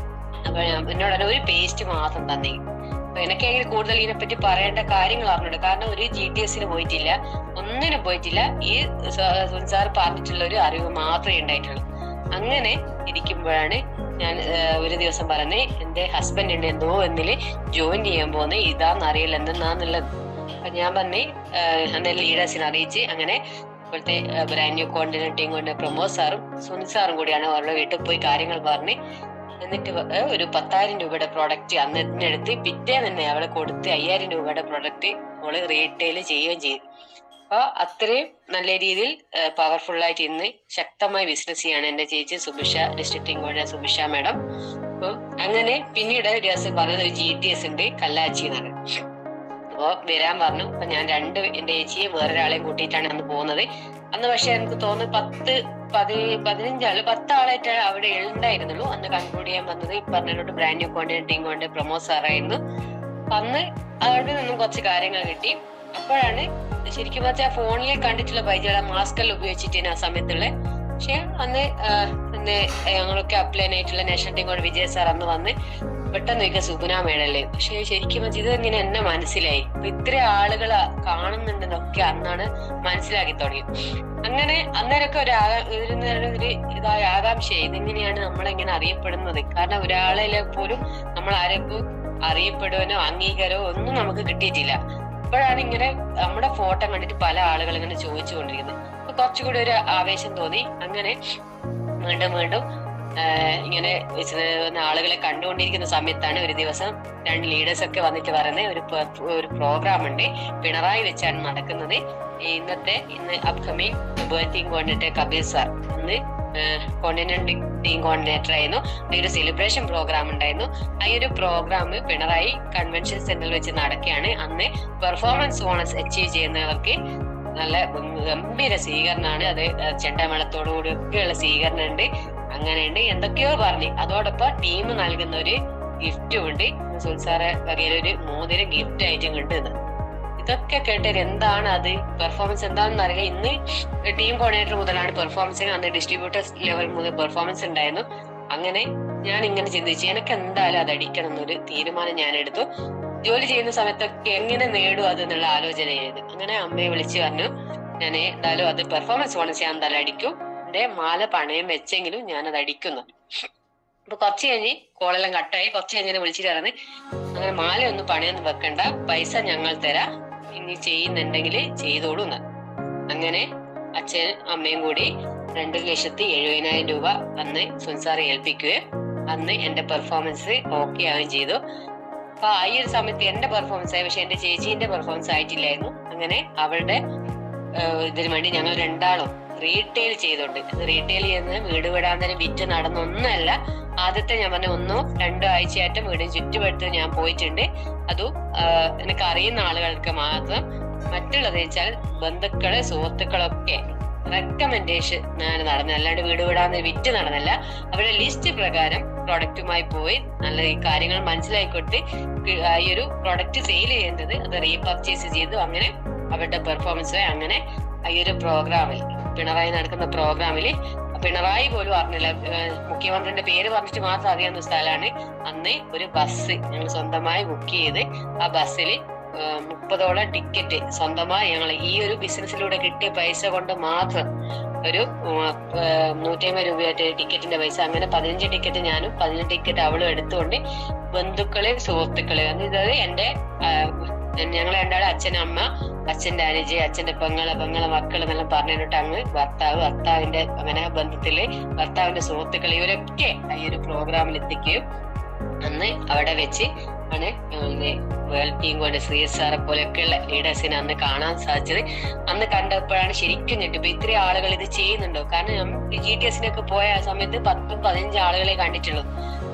[SPEAKER 1] അപ്പൊ എന്നോട് ഒരു പേസ്റ്റ് മാത്രം തന്നെ. അപ്പൊ എനിക്കെങ്കിലും കൂടുതൽ ഇതിനെപ്പറ്റി പറയേണ്ട കാര്യങ്ങൾ അറിഞ്ഞിട്ടുണ്ട്. കാരണം ഒരു GTS പോയിട്ടില്ല, ഒന്നിനും പോയിട്ടില്ല. ഈ സാർ പറഞ്ഞിട്ടുള്ള ഒരു അറിവ് മാത്രമേ ഉണ്ടായിട്ടുള്ളൂ. അങ്ങനെ ഇരിക്കുമ്പോഴാണ് ഞാൻ ഒരു ദിവസം പറഞ്ഞ് എന്റെ ഹസ്ബൻഡിന്റെ എന്തോ എന്നില് ജോയിൻ ചെയ്യാൻ പോകുന്നത്, ഇതാന്ന് അറിയില്ല എന്തെന്നാന്നുള്ളത്. അപ്പൊ ഞാൻ പറഞ്ഞ് അന്നേരം ലീഡേഴ്സിനെ അറിയിച്ച് അങ്ങനെ ഇപ്പോഴത്തെ ബ്രാൻഡ് ന്യൂ കോണ്ടിനെന്റ് ടീം കൊണ്ട് പ്രമോദ് സാറും സുനിൽ സാറും കൂടിയാണ് അവരുടെ വീട്ടിൽ പോയി കാര്യങ്ങൾ പറഞ്ഞ്. എന്നിട്ട് ഒരു 10,000 രൂപയുടെ പ്രൊഡക്റ്റ് അന്നെടുത്ത് പിറ്റേ തന്നെ അവളെ കൊടുത്ത് 5,000 രൂപയുടെ പ്രൊഡക്റ്റ് അവള് റീറ്റെയിൽ ചെയ്യുകയും ചെയ്തു. അപ്പൊ അത്രയും നല്ല രീതിയിൽ പവർഫുൾ ആയിട്ട് ഇന്ന് ശക്തമായി ബിസിനസ് ചെയ്യാണ് എന്റെ ചേച്ചി സുബിഷ, ഡിസ്ട്രിക്ട് ഇൻകോർഡിനേറ്റർ സുബിഷ മാഡം. അപ്പൊ അങ്ങനെ പിന്നീട് ഒരു ദിവസം പറഞ്ഞത് ഒരു GTS ഉണ്ട് കല്ലാച്ചി എന്നാണ്. അപ്പൊ വരാൻ പറഞ്ഞു. അപ്പൊ ഞാൻ എന്റെ ചേച്ചിയെ വേറൊരാളെയും കൂട്ടിയിട്ടാണ് അന്ന് പോകുന്നത്. അന്ന് പക്ഷെ എനിക്ക് തോന്നുന്നു 15 ആള് 10 ആളായിട്ട് അവിടെ ഉണ്ടായിരുന്നുള്ളൂ. അന്ന് കൺക്ലൂഡ് ചെയ്യാൻ വന്നത് ഈ പറഞ്ഞോട്ട് ബ്രാൻഡ് ന്യൂ കോണ്ടിനെന്റ് ടീം കൊണ്ട് പ്രമോദ് സാറായിരുന്നു. അന്ന് അവിടെ നിന്നും കുറച്ച് കാര്യങ്ങൾ കിട്ടി. അപ്പോഴാണ് ശരിക്കും പറഞ്ഞാൽ ഫോണിൽ കണ്ടിട്ടുള്ള പരിചയം മാസ്കെല്ലാം ഉപയോഗിച്ചിട്ട് ആ സമയത്തുള്ള. പക്ഷെ അന്ന് ഞങ്ങളൊക്കെ അപ്ലൈൻ ആയിട്ടുള്ള നാഷണൽ ടീം കൊണ്ട് വിജയ് സാർ അന്ന് വന്ന് പെട്ടെന്ന് ചോദിക്കുക സുബുന മേഡല്ലേ. പക്ഷെ ശരിക്കും ഇത് ഇങ്ങനെ എന്നെ മനസ്സിലായി. അപ്പൊ ഇത്ര ആളുകൾ കാണുന്നുണ്ടെന്നൊക്കെ അന്നാണ് മനസ്സിലാക്കി തുടങ്ങി. അങ്ങനെ അന്നേരമൊക്കെ ഒരു ഇതായ ആകാംക്ഷയായി, ഇതെങ്ങനെയാണ് നമ്മളെങ്ങനെ അറിയപ്പെടുന്നത്. കാരണം ഒരാളെ പോലും നമ്മൾ ആരെക്കും അറിയപ്പെടുവാനോ അംഗീകാരമോ ഒന്നും നമുക്ക് കിട്ടിയിട്ടില്ല. അപ്പോഴാണ് ഇങ്ങനെ നമ്മുടെ ഫോട്ടോ കണ്ടിട്ട് പല ആളുകൾ ഇങ്ങനെ ചോദിച്ചു കൊണ്ടിരിക്കുന്നത്. അപ്പൊ കുറച്ചുകൂടി ഒരു ആവേശം തോന്നി. അങ്ങനെ വീണ്ടും ഇങ്ങനെ ആളുകളെ കണ്ടുകൊണ്ടിരിക്കുന്ന സമയത്താണ് ഒരു ദിവസം 2 ലീഡേഴ്സ് ഒക്കെ വന്നിട്ട് പറയുന്നത് ഒരു പ്രോഗ്രാം ഉണ്ട്, പിണറായി വെച്ചാണ് നടക്കുന്നത്. ഇന്ന് upcoming team coordinator Kabir sir ഇന്ന് കോണ്ടിനെന്റ് ടീം കോർഡിനേറ്റർ ആയിരുന്നു. ഒരു സെലിബ്രേഷൻ പ്രോഗ്രാം ഉണ്ടായിരുന്നു. ആ ഒരു പ്രോഗ്രാം പിണറായി കൺവെൻഷൻ സെന്ററിൽ വെച്ച് നടക്കുകയാണ്. അന്ന് പെർഫോമൻസ് ബോണസ് അച്ചീവ് ചെയ്യുന്നവർക്ക് നല്ല ഗംഭീര സ്വീകരണമാണ്. അത് ചെണ്ടമേളത്തോടുകൂടിയൊക്കെയുള്ള സ്വീകരണം ഉണ്ട്. അങ്ങനെയുണ്ട് എന്തൊക്കെയോ പറഞ്ഞു. അതോടൊപ്പം ടീം നൽകുന്ന ഒരു ഗിഫ്റ്റും ഉണ്ട്. സുൽസാറെ വകയിലൊരു മോതിരം ഗിഫ്റ്റ് ആയിട്ടും കിട്ടുന്നത്. ഇതൊക്കെ കേട്ടത് എന്താണ് അത് പെർഫോമൻസ് എന്താണെന്ന് അറിയില്ല. ഇന്ന് ടീം കോർഡിനേറ്റർ മുതലാണ് പെർഫോമൻസ്, അന്ന് ഡിസ്ട്രിബ്യൂട്ടേഴ്സ് ലെവൽ മുതൽ പെർഫോമൻസ് ഉണ്ടായിരുന്നു. അങ്ങനെ ഞാൻ ഇങ്ങനെ ചിന്തിച്ചു, എനിക്ക് എന്തായാലും അത് അടിക്കണം എന്നൊരു തീരുമാനം ഞാൻ എടുത്തു. ജോലി ചെയ്യുന്ന സമയത്തൊക്കെ എങ്ങനെ നേടും അത് എന്നുള്ള ആലോചനയായിരുന്നു. അങ്ങനെ അമ്മയെ വിളിച്ചു പറഞ്ഞു, ഞാൻ എന്തായാലും അത് പെർഫോമൻസ് ബോണസ് ഞാൻ എന്തായാലും അടിക്കും, എന്റെ മാല പണയം വെച്ചെങ്കിലും ഞാനത് അടിക്കുന്നു. അപ്പൊ കുറച്ച് കഴിഞ്ഞ് കോളെല്ലാം കട്ടായി. കുറച്ച് കഴിഞ്ഞ് വിളിച്ചിട്ട് പറഞ്ഞ് അങ്ങനെ മാല ഒന്നും പണയൊന്നും വെക്കണ്ട, പൈസ ഞങ്ങൾ തരാം, ഇനി ചെയ്യുന്നുണ്ടെങ്കിൽ ചെയ്തോളൂ എന്ന്. അങ്ങനെ അച്ഛനും അമ്മയും കൂടി 2,70,70,000 രൂപ അന്ന് സുൻസാറെ ഏൽപ്പിക്കുകയും അന്ന് എന്റെ പെർഫോമൻസ് ഓക്കെ ആവുകയും ചെയ്തു. അപ്പൊ ആ ഒരു സമയത്ത് എന്റെ പെർഫോമൻസ് ആയി, പക്ഷെ എന്റെ ചേച്ചീന്റെ പെർഫോമൻസ് ആയിട്ടില്ലായിരുന്നു. അങ്ങനെ അവളുടെ ഇതിനു വേണ്ടി ഞങ്ങൾ രണ്ടാളും റീറ്റെയിൽ ചെയ്തോണ്ട്, റീറ്റെയിൽ ചെയ്യുന്നത് വീട് വിടാൻ തന്നെ വിറ്റ് നടന്നൊന്നല്ല. ആദ്യത്തെ ഞാൻ പറഞ്ഞ 1-2 ആഴ്ചയായിട്ട് വീടിന് ചുറ്റുപടുത്ത് ഞാൻ പോയിട്ടുണ്ട്. അതും എനിക്ക് അറിയുന്ന ആളുകൾക്ക് മാത്രം. മറ്റുള്ളത് വെച്ചാൽ ബന്ധുക്കള് സുഹൃത്തുക്കളൊക്കെ റെക്കമെൻഡേഷൻ നടന്നത്, അല്ലാണ്ട് വീട് വിടാന്ന് വിറ്റ് നടന്നല്ല. അവരുടെ ലിസ്റ്റ് പ്രകാരം പ്രൊഡക്റ്റുമായി പോയി നല്ല ഈ കാര്യങ്ങൾ മനസ്സിലാക്കിക്കൊടുത്ത് ഈ ഒരു പ്രൊഡക്റ്റ് സെയിൽ ചെയ്യുന്നത് അത് റീപർച്ചേസ് ചെയ്തു. അങ്ങനെ അവരുടെ പെർഫോമൻസ് അങ്ങനെ ഈ ഒരു പ്രോഗ്രാമിൽ, പിണറായി നടക്കുന്ന പ്രോഗ്രാമിൽ, പിണറായി പോലും അറിഞ്ഞില്ല, മുഖ്യമന്ത്രിന്റെ പേര് പറഞ്ഞിട്ട് മാത്രം അറിയാവുന്ന സ്ഥലമാണ്. അന്ന് ഒരു ബസ് ഞങ്ങൾ സ്വന്തമായി ബുക്ക് ചെയ്ത് ആ ബസ്സിൽ 30ഓളം ടിക്കറ്റ് സ്വന്തമായി ഞങ്ങൾ ഈ ഒരു ബിസിനസ്സിലൂടെ കിട്ടിയ പൈസ കൊണ്ട് മാത്രം ഒരു 150 രൂപയായിട്ട് ടിക്കറ്റിന്റെ പൈസ, അങ്ങനെ 15 ടിക്കറ്റ് ഞാനും 15 ടിക്കറ്റ് അവളും എടുത്തുകൊണ്ട് ബന്ധുക്കളെ സുഹൃത്തുക്കളെ, അതായത് എന്റെ ഞങ്ങൾ രണ്ടാളും അച്ഛനമ്മ, അച്ഛന്റെ അനുജി, അച്ഛന്റെ പെങ്ങളെ മക്കൾ എന്നെല്ലാം പറഞ്ഞിട്ട് അങ്ങ് ഭർത്താവിന്റെ അങ്ങനെ ബന്ധത്തില് ഭർത്താവിന്റെ സുഹൃത്തുക്കളെ ഇവരൊക്കെ ഈ ഒരു പ്രോഗ്രാമിൽ എത്തിക്കുകയും അന്ന് അവിടെ വെച്ച് ആണ് വേൾഡ് ടീം കൊണ്ട് ശ്രീ സാറെ പോലെയൊക്കെയുള്ള ലീഡേഴ്സിനെ അന്ന് കാണാൻ സാധിച്ചത്. അന്ന് കണ്ടപ്പോഴാണ് ശരിക്കും ഞെട്ടിപ്പോ ഇത്രയും ആളുകൾ ഇത് ചെയ്യുന്നുണ്ടോ. കാരണം GTSനൊക്കെ പോയ ആ സമയത്ത് 10-15 ആളുകളെ കണ്ടിട്ടുള്ളൂ.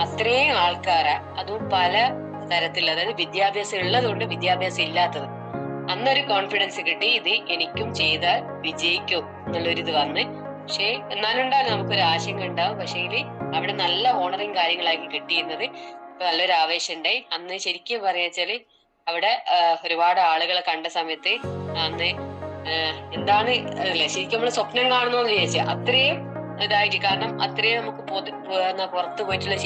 [SPEAKER 1] അത്രയും ആൾക്കാരെ, അതും പല തരത്തിലുള്ള, അതായത് വിദ്യാഭ്യാസം ഉള്ളതുകൊണ്ട് വിദ്യാഭ്യാസം ഇല്ലാത്തത്. അന്നൊരു കോൺഫിഡൻസ് കിട്ടി, ഇത് എനിക്കും ചെയ്താൽ വിജയിക്കും എന്നുള്ളൊരിത് വന്ന്. പക്ഷെ എന്നാലും ഉണ്ടാവും നമുക്കൊരു ആശങ്ക ഉണ്ടാവും. പക്ഷേ അവിടെ നല്ല ഓണറും കാര്യങ്ങളാക്കി കിട്ടിയിരുന്നത് നല്ലൊരു ആവേശം ഉണ്ടായി. അന്ന് ശരിക്കും പറയാച്ചാല് അവിടെ ഒരുപാട് ആളുകളെ കണ്ട സമയത്ത് അന്ന് എന്താണ് ശരിക്കും നമ്മള് സ്വപ്നം കാണുന്നോന്ന് വിചാരിച്ച അത്രയും ഇതായിട്ട്. കാരണം അത്രയും നമുക്ക് പുറത്തു പോയിട്ടുള്ള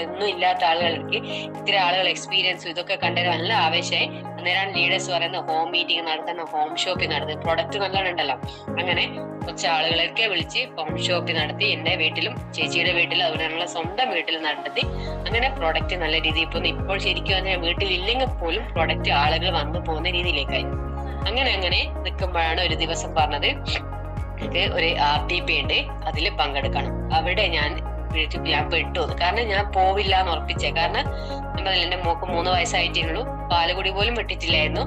[SPEAKER 1] ഒന്നും ഇല്ലാത്ത ആളുകൾക്ക് ഇത്ര ആളുകൾ എക്സ്പീരിയൻസും ഇതൊക്കെ കണ്ടൊരു നല്ല ആവേശമായി. അന്നേരമാണ് ലീഡേഴ്സ് പറയുന്നത് ഹോം മീറ്റിംഗ് നടത്തുന്ന, ഹോം ഷോപ്പിംഗ് നടത്തുന്നത്, പ്രൊഡക്റ്റ് നല്ലോണം ഉണ്ടല്ലോ. അങ്ങനെ കുറച്ച് ആളുകളൊക്കെ വിളിച്ച് ഹോം ഷോപ്പിംഗ് നടത്തി. എന്റെ വീട്ടിലും ചേച്ചിയുടെ വീട്ടിലും അതുപോലെയുള്ള സ്വന്തം വീട്ടിൽ നടത്തി. അങ്ങനെ പ്രൊഡക്റ്റ് നല്ല രീതിയിൽ പോകുന്നു. ഇപ്പോൾ ശരിക്കും പറഞ്ഞാൽ വീട്ടിലില്ലെങ്കിൽ പോലും പ്രൊഡക്റ്റ് ആളുകൾ വന്നു പോകുന്ന രീതിയിലേക്കായി. അങ്ങനെ നിൽക്കുമ്പോഴാണ് ഒരു ദിവസം പറഞ്ഞത് എനിക്ക് ഒരു RTP ഉണ്ട്, അതിൽ പങ്കെടുക്കണം. അവിടെ ഞാൻ പെട്ടു. കാരണം ഞാൻ പോവില്ല എന്ന് ഉറപ്പിച്ചേ. കാരണം എന്റെ മോക്ക് 3 വയസ്സായിട്ടേ പാലുകുടി പോലും വിട്ടിട്ടില്ലായിരുന്നു.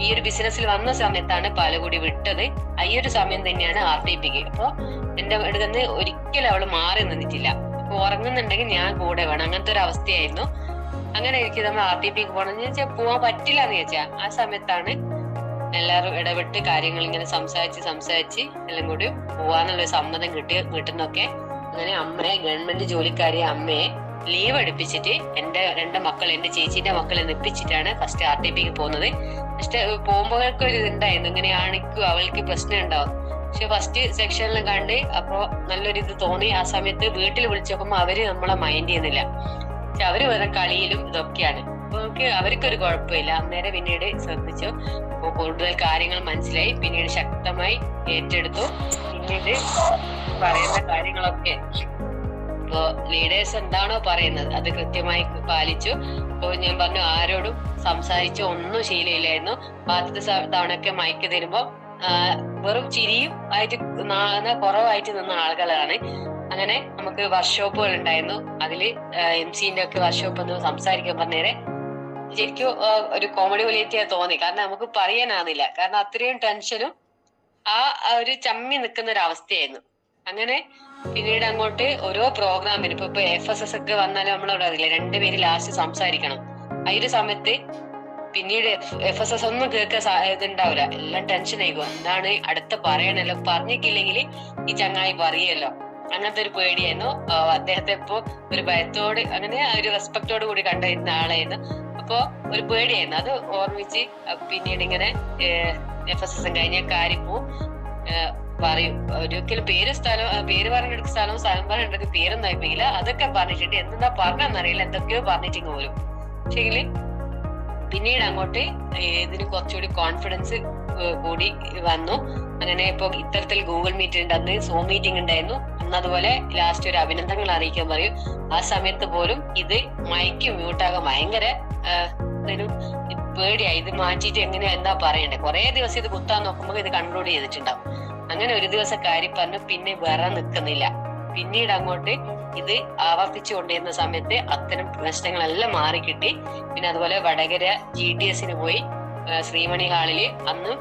[SPEAKER 1] ഈ ഒരു ബിസിനസ്സിൽ വന്ന സമയത്താണ് പാലുകുടി വിട്ടത്. ഈ ഒരു സമയം തന്നെയാണ് RTPക്ക്. അപ്പൊ എന്റെ അടുത്ത് ഒരിക്കലും അവള് മാറി നിന്നിട്ടില്ല. അപ്പൊ ഉറങ്ങുന്നുണ്ടെങ്കിൽ ഞാൻ കൂടെ വേണം, അങ്ങനത്തെ ഒരു അവസ്ഥയായിരുന്നു. അങ്ങനെ എനിക്ക് നമ്മൾ RTPക്ക് പോകണമെന്ന് ചോദിച്ചാൽ പോവാൻ പറ്റില്ല എന്ന് ചോദിച്ചാ ആ സമയത്താണ് എല്ലാവരും ഇടപെട്ട് കാര്യങ്ങൾ ഇങ്ങനെ സംസാരിച്ച് എല്ലാം കൂടി പോവാന്നുള്ളൊരു സമ്മതം കിട്ടി വീട്ടിൽ നിന്നൊക്കെ. അങ്ങനെ അമ്മയെ, ഗവൺമെന്റ് ജോലിക്കാരിയെ അമ്മയെ ലീവ് എടുപ്പിച്ചിട്ട് എന്റെ 2 മക്കൾ, എന്റെ ചേച്ചീന്റെ മക്കളെ നിപ്പിച്ചിട്ടാണ് ഫസ്റ്റ് RTPക്ക് പോകുന്നത്. ഫസ്റ്റ് പോകുമ്പോഴൊക്കെ ഒരു ഇതുണ്ടായിരുന്നു, ഇങ്ങനെയാണിക്കും അവൾക്ക് പ്രശ്നം ഉണ്ടാവും. പക്ഷെ ഫസ്റ്റ് സെക്ഷനിൽ കണ്ട് അപ്പൊ നല്ലൊരു ഇത് തോന്നി. ആ സമയത്ത് വീട്ടിൽ വിളിച്ചു നോക്കുമ്പോ അവര് നമ്മളെ മൈൻഡ് ചെയ്യുന്നില്ല. പക്ഷെ അവര് വേറെ കളിയിലും ഇതൊക്കെയാണ്. അപ്പൊ അവർക്കൊരു കുഴപ്പമില്ല. അന്നേരം പിന്നീട് ശ്രദ്ധിച്ചു, കൂടുതൽ കാര്യങ്ങൾ മനസ്സിലായി. പിന്നീട് ശക്തമായി ഏറ്റെടുത്തു. പിന്നീട് പറയുന്ന കാര്യങ്ങളൊക്കെ ഇപ്പോ ലീഡേഴ്സ് എന്താണോ പറയുന്നത് അത് കൃത്യമായി പാലിച്ചു. അപ്പൊ ഞാൻ പറഞ്ഞു, ആരോടും സംസാരിച്ചു ഒന്നും ശീലമില്ലായിരുന്നു. ആദ്യത്തെ തവണയൊക്കെ മയക്ക് തരുമ്പോ വെറും ചിരിയും ആയിട്ട് കുറവായിട്ട് നിന്ന ആളുകളാണ്. അങ്ങനെ നമുക്ക് വർക്ക്ഷോപ്പുകൾ ഉണ്ടായിരുന്നു. അതില് MC-ന്റെ ഒക്കെ വർക്ക്ഷോപ്പ് എന്ന് സംസാരിക്കാൻ പറഞ്ഞേരെ ശരിക്കും ഒരു കോമഡി പോലെയായിട്ട് തോന്നി. കാരണം നമുക്ക് പറയാനാകുന്നില്ല. കാരണം അത്രയും ടെൻഷനും ആ ഒരു ചമ്മി നിൽക്കുന്ന ഒരു അവസ്ഥയായിരുന്നു. അങ്ങനെ പിന്നീട് അങ്ങോട്ട് ഓരോ പ്രോഗ്രാമിന് ഇപ്പൊ FSS ഒക്കെ വന്നാലും നമ്മളവിടെ അറിയില്ല, 2 പേര് ലാസ്റ്റ് സംസാരിക്കണം. ആ ഒരു സമയത്ത് പിന്നീട് FSS ഒന്നും കേൾക്കാൻ ഇതുണ്ടാവില്ല, എല്ലാം ടെൻഷൻ ആയിക്കോ. എന്താണ് അടുത്ത പറയണല്ലോ, പറഞ്ഞിട്ടില്ലെങ്കിൽ ഈ ചങ്ങായി പറയല്ലോ, അങ്ങനത്തെ ഒരു പേടിയായിരുന്നു. അദ്ദേഹത്തെ ഇപ്പോ ഒരു ഭയത്തോട്, അങ്ങനെ ഒരു റെസ്പെക്റ്റോട് കൂടി കണ്ടിരുന്ന ആളായിരുന്നു. അപ്പൊ ഒരു പേടിയായിരുന്നു. അത് ഓർമ്മിച്ച് പിന്നീട് ഇങ്ങനെ FSS കഴിഞ്ഞ കാര്യപ്പോ പറയും, ഒരിക്കലും പേര് പറഞ്ഞെടുക്കുന്ന സ്ഥലം പറഞ്ഞെടുക്ക പേരൊന്നും ആയിപ്പിക്കില്ല. അതൊക്കെ പറഞ്ഞിട്ടുണ്ട്, എന്താ പറഞ്ഞെന്നറിയില്ല, എന്തൊക്കെയോ പറഞ്ഞിട്ട് പോലും. പക്ഷെങ്കില് പിന്നീട് അങ്ങോട്ട് ഇതിന് കുറച്ചുകൂടി കോൺഫിഡൻസ് കൂടി വന്നു. അങ്ങനെ ഇപ്പൊ ഇത്തരത്തിൽ ഗൂഗിൾ മീറ്റ് ഉണ്ട്, അന്ന് സൂം മീറ്റിംഗ് ഉണ്ടായിരുന്നു. അന്നതുപോലെ ലാസ്റ്റ് ഒരു അഭിനന്ദനങ്ങൾ അറിയിക്കാൻ പറയും. ആ സമയത്ത് പോലും ഇത് മൈക്ക് മ്യൂട്ടാകാൻ ഭയങ്കര പേടിയായി. ഇത് മാറ്റിയിട്ട് എന്താ പറയണ്ടേ. കുറെ ദിവസം ഇത് കുത്താൻ നോക്കുമ്പോൾ ഇത് കൺട്രോൾ ചെയ്തിട്ടുണ്ടാവും. അങ്ങനെ ഒരു ദിവസം കാര്യം പറഞ്ഞു, പിന്നെ വേറെ നിൽക്കുന്നില്ല. പിന്നീട് അങ്ങോട്ട് ഇത് ആവർത്തിച്ചു കൊണ്ടിരുന്ന സമയത്ത് അത്തരം പ്രശ്നങ്ങളെല്ലാം മാറിക്കിട്ടി. പിന്നെ അതുപോലെ വടകര GTSന് പോയി. ശ്രീമണി ഹാളില് അന്ന്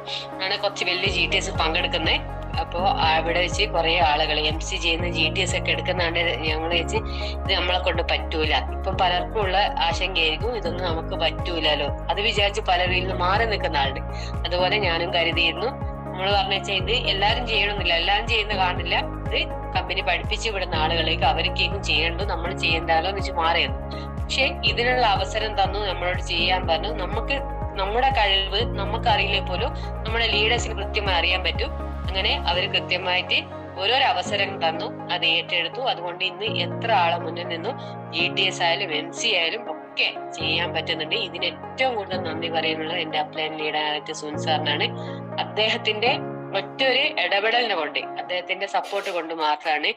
[SPEAKER 1] ആണ് കുറച്ച് വലിയ GTS പങ്കെടുക്കുന്നത്. അപ്പോ അവിടെ വെച്ച് കുറെ ആളുകൾ MC ചെയ്യുന്ന GTS ഒക്കെ എടുക്കുന്നതാണ്. ഞങ്ങൾ വെച്ച് ഇത് നമ്മളെ കൊണ്ട് പറ്റൂല. ഇപ്പൊ പലർക്കും ഉള്ള ആശങ്കയായിരിക്കും ഇതൊന്നും നമുക്ക് പറ്റൂലല്ലോ, അത് വിചാരിച്ച് പലരും ഇന്ന് മാറി നിൽക്കുന്ന ആളുണ്ട്. അതുപോലെ ഞാനും കരുതിയിരുന്നു. നമ്മൾ പറഞ്ഞു വെച്ചാൽ ഇത് എല്ലാരും ചെയ്യണമെന്നില്ല, എല്ലാരും ചെയ്യുന്ന കാണില്ല. ഇത് കമ്പനി പഠിപ്പിച്ചു വിടുന്ന ആളുകളേക്ക് അവർക്കേക്കും ചെയ്യണ്ടു, നമ്മൾ ചെയ്യണ്ടാലോ എന്ന് വെച്ച് മാറിയത്. പക്ഷെ ഇതിനുള്ള അവസരം തന്നു, നമ്മളോട് ചെയ്യാൻ പറഞ്ഞു. നമ്മുടെ കഴിവ് നമുക്കറിയില്ലേ പോലും നമ്മുടെ ലീഡേഴ്സിന് കൃത്യമായി അറിയാൻ പറ്റും. അങ്ങനെ അവർ കൃത്യമായിട്ട് ഓരോരോ അവസരം തന്നു, അത് ഏറ്റെടുത്തു. അതുകൊണ്ട് ഇന്ന് എത്ര ആളെ മുന്നിൽ നിന്നും GTS ആയാലും MC ആയാലും ഒക്കെ ചെയ്യാൻ പറ്റുന്നുണ്ട്. ഇതിന് ഏറ്റവും കൂടുതൽ നന്ദി പറയുന്നത് എന്റെ അപ്ലൈൻ ലീഡറായിട്ട് സുൻ സാറിനാണ്. അദ്ദേഹത്തിന്റെ മറ്റൊരു ഇടപെടലിനെ കൊണ്ട്, അദ്ദേഹത്തിന്റെ സപ്പോർട്ട് കൊണ്ട് മാത്രമാണ്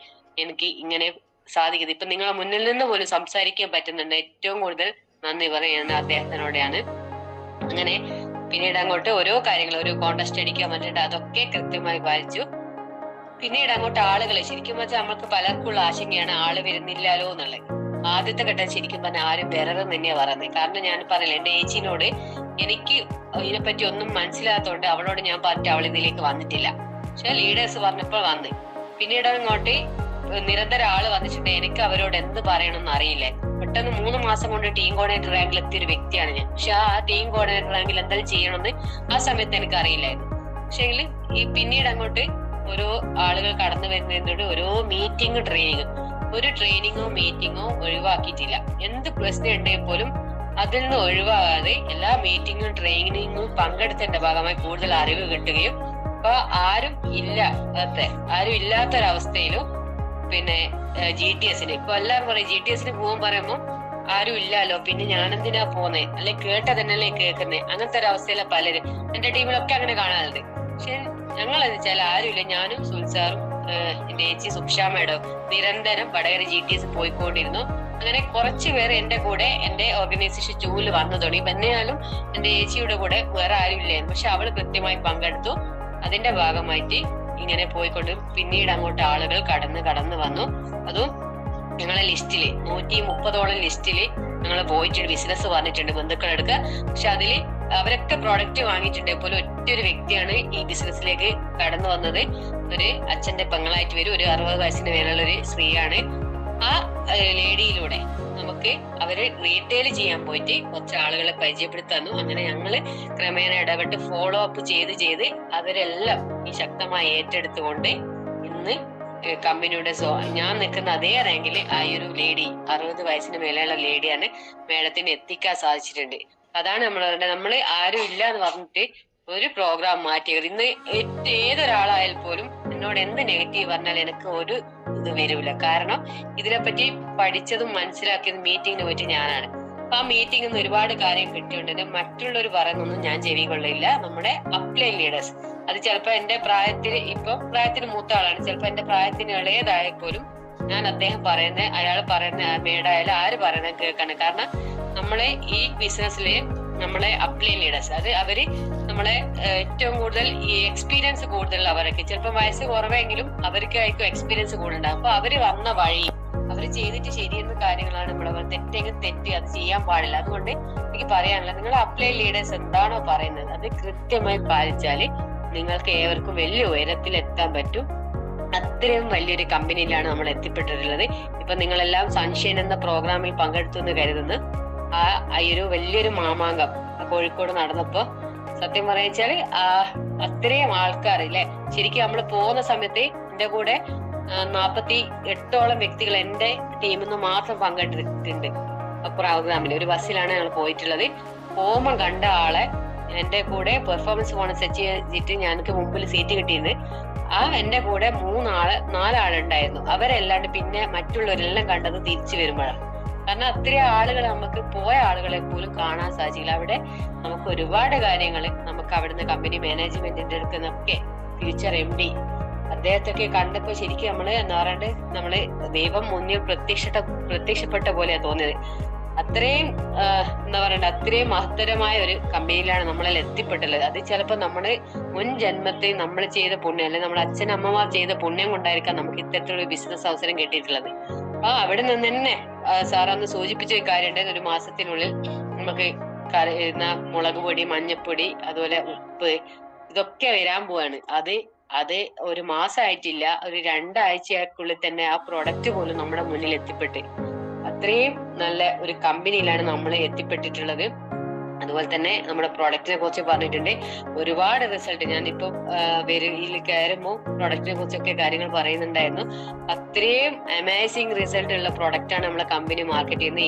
[SPEAKER 1] എനിക്ക് ഇങ്ങനെ സാധിക്കുന്നത്. ഇപ്പൊ നിങ്ങളെ മുന്നിൽ നിന്ന് പോലും സംസാരിക്കാൻ പറ്റുന്നുണ്ട്. ഏറ്റവും കൂടുതൽ നന്ദി പറയുന്നത് അദ്ദേഹത്തിനോടെയാണ്. അങ്ങനെ പിന്നീട് അങ്ങോട്ട് ഓരോ കാര്യങ്ങൾ, ഒരു കോൺടെസ്റ്റ് അടിക്കാൻ പറ്റിട്ട് അതൊക്കെ കൃത്യമായി പാലിച്ചു. പിന്നീട് അങ്ങോട്ട് ആളുകളെ ശരിക്കും വെച്ചാൽ നമ്മൾക്ക് പലർക്കുള്ള ആശങ്കയാണ് ആള് വരുന്നില്ലല്ലോ എന്നുള്ളത്. ആദ്യത്തെ ഘട്ടം ശരിക്കും പറഞ്ഞാൽ ആരും വരരുതെന്ന് തന്നെയാ പറയുന്നത്. കാരണം ഞാൻ പറയില്ല, എന്റെ ഏച്ചിനോട് എനിക്ക് ഇതിനെപ്പറ്റി ഒന്നും മനസ്സിലാത്തതുകൊണ്ട് അവളോട് ഞാൻ പറഞ്ഞിട്ട് അവൾ ഇതിലേക്ക് വന്നിട്ടില്ല. പക്ഷെ ലീഡേഴ്സ് പറഞ്ഞപ്പോൾ വന്ന്. പിന്നീട് അങ്ങോട്ട് നിരന്തരം ആള് വന്നിട്ടുണ്ട്. എനിക്ക് അവരോട് എന്ത് പറയണമെന്ന് അറിയില്ല. പെട്ടെന്ന് 3 മാസം കൊണ്ട് ടീം കോർഡിനേറ്റർ റാങ്കിൽ എത്തിയ ഒരു വ്യക്തിയാണ് ഞാൻ. പക്ഷെ ആ ടീം കോർഡിനേറ്റർ റാങ്കിൽ എന്തെങ്കിലും ചെയ്യണമെന്ന് ആ സമയത്ത് എനിക്ക് അറിയില്ലായിരുന്നു. പക്ഷെ ഈ പിന്നീട് അങ്ങോട്ട് ഓരോ ആളുകൾ കടന്നു വരുന്നതിനോട് ഓരോ മീറ്റിംഗ് ട്രെയിനിങ്, ഒരു ട്രെയിനിങ്ങോ മീറ്റിങ്ങോ ഒഴിവാക്കിയിട്ടില്ല. എന്ത് പ്രശ്നം ഉണ്ടെങ്കിൽ പോലും അതിൽ നിന്ന് ഒഴിവാകാതെ എല്ലാ മീറ്റിങ്ങും ട്രെയിനിങ്ങും പങ്കെടുത്തതിന്റെ ഭാഗമായി കൂടുതൽ അറിവ് കിട്ടുകയും അപ്പൊ ആരും ഇല്ലാത്തൊരവസ്ഥയിലും പിന്നെ GTSന് ഇപ്പൊ എല്ലാവരും പറയും GTSന് പോകാൻ പറയുമ്പോ ആരും ഇല്ലല്ലോ, പിന്നെ ഞാനെന്തിനാ പോന്നേ, അല്ലെ കേട്ടതന്നെയല്ലേ കേൾക്കുന്നേ, അങ്ങനത്തെ ഒരു അവസ്ഥയിലെ പലരും എന്റെ ടീമിലൊക്കെ അങ്ങനെ കാണാറുണ്ട്. പക്ഷെ ഞങ്ങളെന്ന് വെച്ചാൽ ആരുമില്ല. ഞാനും സുൽസാറും എന്റെ ചേച്ചി സുക്ഷ മേഡം നിരന്തരം വടകര GTS പോയിക്കൊണ്ടിരുന്നു. അങ്ങനെ കുറച്ചു പേര് എന്റെ കൂടെ എന്റെ ഓർഗനൈസേഷൻ ടൂറിൽ വന്നു തുടങ്ങി. പിന്നെയാലും എന്റെ ചേച്ചിയുടെ കൂടെ വേറെ ആരും ഇല്ലായിരുന്നു. പക്ഷെ അവള് കൃത്യമായി പങ്കെടുത്തു. അതിന്റെ ഭാഗമായിട്ട് ഇങ്ങനെ പോയിക്കൊണ്ട് പിന്നീട് അങ്ങോട്ട് ആളുകൾ കടന്ന് വന്നു. അതും ഞങ്ങളെ ലിസ്റ്റില് 130ഓളം ലിസ്റ്റില് ഞങ്ങൾ പോയിട്ടുണ്ട്. ബിസിനസ് പറഞ്ഞിട്ടുണ്ട് ബന്ധുക്കളെടുക്കുക. പക്ഷെ അതില് അവരൊക്കെ പ്രോഡക്റ്റ് വാങ്ങിയിട്ടുണ്ട്. പോലും ഒറ്റൊരു വ്യക്തിയാണ് ഈ ബിസിനസ്സിലേക്ക് കടന്നു വന്നത്. ഒരു അച്ഛന്റെ പെങ്ങളായിട്ട് വരും, ഒരു 60 വയസ്സിന് മേലുള്ള ഒരു സ്ത്രീയാണ്. ആ ലേഡിയിലൂടെ നമുക്ക് അവര് റീറ്റെയിൽ ചെയ്യാൻ പോയിട്ട് കുറച്ച് ആളുകളെ പരിചയപ്പെടുത്താന്നു. അങ്ങനെ ഞങ്ങള് ക്രമേണ ഇടപെട്ട് ഫോളോ അപ്പ് ചെയ്ത് അവരെല്ലാം ഈ ശക്തമായി ഏറ്റെടുത്തുകൊണ്ട് ഇന്ന് കമ്പനിയുടെ ഞാൻ നിൽക്കുന്ന അതേ റാങ്കിൽ ആ ഒരു ലേഡി 60 വയസ്സിന് മേലെയുള്ള ലേഡിയാണ് മേഡത്തിന് എത്തിക്കാൻ സാധിച്ചിട്ടുണ്ട്. അതാണ് നമ്മള് ആരും ഇല്ല എന്ന് പറഞ്ഞിട്ട് ഒരു പ്രോഗ്രാം മാറ്റിയത്. ഇന്ന് ഏതൊരാളായാൽ പോലും എന്നോട് എന്ത് നെഗറ്റീവ് പറഞ്ഞാൽ എനിക്ക് ഒരു ഇത് വരൂല. കാരണം ഇതിനെപ്പറ്റി പഠിച്ചതും മനസ്സിലാക്കിയതും മീറ്റിങ്ങിന് പോയിട്ട് ഞാനാണ്. അപ്പൊ ആ മീറ്റിംഗിൽ നിന്ന് ഒരുപാട് കാര്യം കിട്ടിയിട്ടുണ്ട്. മറ്റുള്ളവർ പറയുന്നൊന്നും ഞാൻ ചെവി കൊള്ളില്ല. നമ്മുടെ അപ്ലൈൻ ലീഡേഴ്സ്, അത് ചിലപ്പോ എന്റെ പ്രായത്തിന് മൂത്ത ആളാണ്, ചിലപ്പോ എന്റെ പ്രായത്തിന് ഇളയതായാൽ പോലും ഞാൻ അദ്ദേഹം പറയുന്ന, അയാൾ പറയുന്ന മേഡായാലും ആര് പറയുന്നത് കേൾക്കണം. കാരണം നമ്മളെ ഈ ബിസിനസ്സിലെ നമ്മളെ അപ്ലൈൻ ലീഡേഴ്സ്, അത് അവര് നമ്മളെ ഏറ്റവും കൂടുതൽ ഈ എക്സ്പീരിയൻസ് കൂടുതൽ, അവർക്ക് ചിലപ്പോൾ വയസ്സ് കുറവെങ്കിലും അവർക്കായിരിക്കും എക്സ്പീരിയൻസ് കൂടുതലുണ്ടാവും. അപ്പൊ അവര് വന്ന വഴി അവര് ചെയ്തിട്ട് ശരിയെന്ന കാര്യങ്ങളാണ് നമ്മളെ തെറ്റെങ്കിൽ തെറ്റ്, അത് ചെയ്യാൻ പാടില്ല. അതുകൊണ്ട് എനിക്ക് പറയാനുള്ളത്, നിങ്ങൾ അപ്ലൈൻ ലീഡേഴ്സ് എന്താണോ പറയുന്നത് അത് കൃത്യമായി പാലിച്ചാല് നിങ്ങൾക്ക് ഏവർക്കും വലിയ ഉയരത്തിൽ എത്താൻ പറ്റും. അത്രയും വലിയൊരു കമ്പനിയിലാണ് നമ്മൾ എത്തിപ്പെട്ടിട്ടുള്ളത്. ഇപ്പൊ നിങ്ങളെല്ലാം സൺഷൈൻ എന്ന പ്രോഗ്രാമിൽ പങ്കെടുത്തു എന്ന് കരുതുന്നു. ആ ഒരു വലിയൊരു മാമാങ്കം കോഴിക്കോട് നടന്നപ്പോ സത്യം പറയാച്ചാല് അത്രയും ആൾക്കാർ അല്ലെ, ശരിക്കും നമ്മൾ പോകുന്ന സമയത്ത് എന്റെ കൂടെ 48ഓളം വ്യക്തികൾ എന്റെ ടീമിൽ നിന്ന് മാത്രം പങ്കെടുത്തിട്ടുണ്ട് പ്രോഗ്രാമിൽ. ഒരു ബസ്സിലാണ് ഞങ്ങൾ പോയിട്ടുള്ളത്. പോകുമ്പം കണ്ട ആളെ എന്റെ കൂടെ പെർഫോമൻസ് ബോണസ് വെച്ചിട്ട് ഞങ്ങൾക്ക് മുമ്പിൽ സീറ്റ് കിട്ടിയത്. എന്റെ കൂടെ 4 ആളുണ്ടായിരുന്നു. അവരെല്ലാണ്ട് പിന്നെ മറ്റുള്ളവരെല്ലാം കണ്ടത് തിരിച്ചു വരുമ്പോഴാണ്. കാരണം അത്രയും ആളുകൾ, നമുക്ക് പോയ ആളുകളെ പോലും കാണാൻ സാധിച്ചില്ല. അവിടെ നമുക്ക് ഒരുപാട് കാര്യങ്ങൾ നമുക്ക് അവിടുന്ന് കമ്പനി മാനേജ്മെന്റിന്റെ അടുക്കുന്നൊക്കെ ഫ്യൂച്ചർ MD അദ്ദേഹത്തൊക്കെ കണ്ടപ്പോ ശരിക്കും നമ്മള് എന്താ പറയണ്ട്, നമ്മള് ദൈവം മുന്നിൽ പ്രത്യക്ഷപ്പെട്ട പോലെയാ തോന്നിയത്. അത്രയും എന്താ പറയണ്ട, അത്രയും മഹത്തരമായ ഒരു കമ്പനിയിലാണ് നമ്മളെല്ലാം എത്തിപ്പെട്ടുള്ളത്. അത് ചിലപ്പോ നമ്മള് മുൻ ജന്മത്തിൽ നമ്മൾ ചെയ്ത പുണ്യം, അല്ലെങ്കിൽ നമ്മുടെ അച്ഛനമ്മമാർ ചെയ്ത പുണ്യം കൊണ്ടായിരിക്കാം നമുക്ക് ഇത്തരത്തിലുള്ള ബിസിനസ് അവസരം കിട്ടിയിട്ടുള്ളത്. അവിടെ നിന്ന് തന്നെ സാർ അന്ന് സൂചിപ്പിച്ച ഒരു കാര്യം ഉണ്ടായിരുന്നു, 1 മാസത്തിനുള്ളിൽ നമുക്ക് മുളക് പൊടി, മഞ്ഞപ്പൊടി, അതുപോലെ ഉപ്പ്, ഇതൊക്കെ വരാൻ പോവാണ്. അത് ഒരു മാസമായിട്ടില്ല, ഒരു 2 ആഴ്ചക്കുള്ളിൽ തന്നെ ആ പ്രൊഡക്റ്റ് പോലും നമ്മുടെ മുന്നിൽ എത്തിപ്പെട്ട്, അത്രയും നല്ല ഒരു കമ്പനിയിലാണ് നമ്മൾ എത്തിപ്പെട്ടിട്ടുള്ളത്. അതുപോലെ തന്നെ നമ്മുടെ പ്രൊഡക്റ്റിനെ കുറിച്ച് പറഞ്ഞിട്ടുണ്ട്. ഒരുപാട് റിസൾട്ട്, ഞാനിപ്പോ വെരിയിൽ കയറുമ്പോൾ പ്രൊഡക്റ്റിനെ കുറിച്ചൊക്കെ കാര്യങ്ങൾ പറയുന്നുണ്ടായിരുന്നു. അത്രയും അമേസിങ് റിസൾട്ട് ഉള്ള പ്രൊഡക്റ്റ് ആണ് നമ്മളെ കമ്പനി മാർക്കറ്റ് ചെയ്യുന്നത്.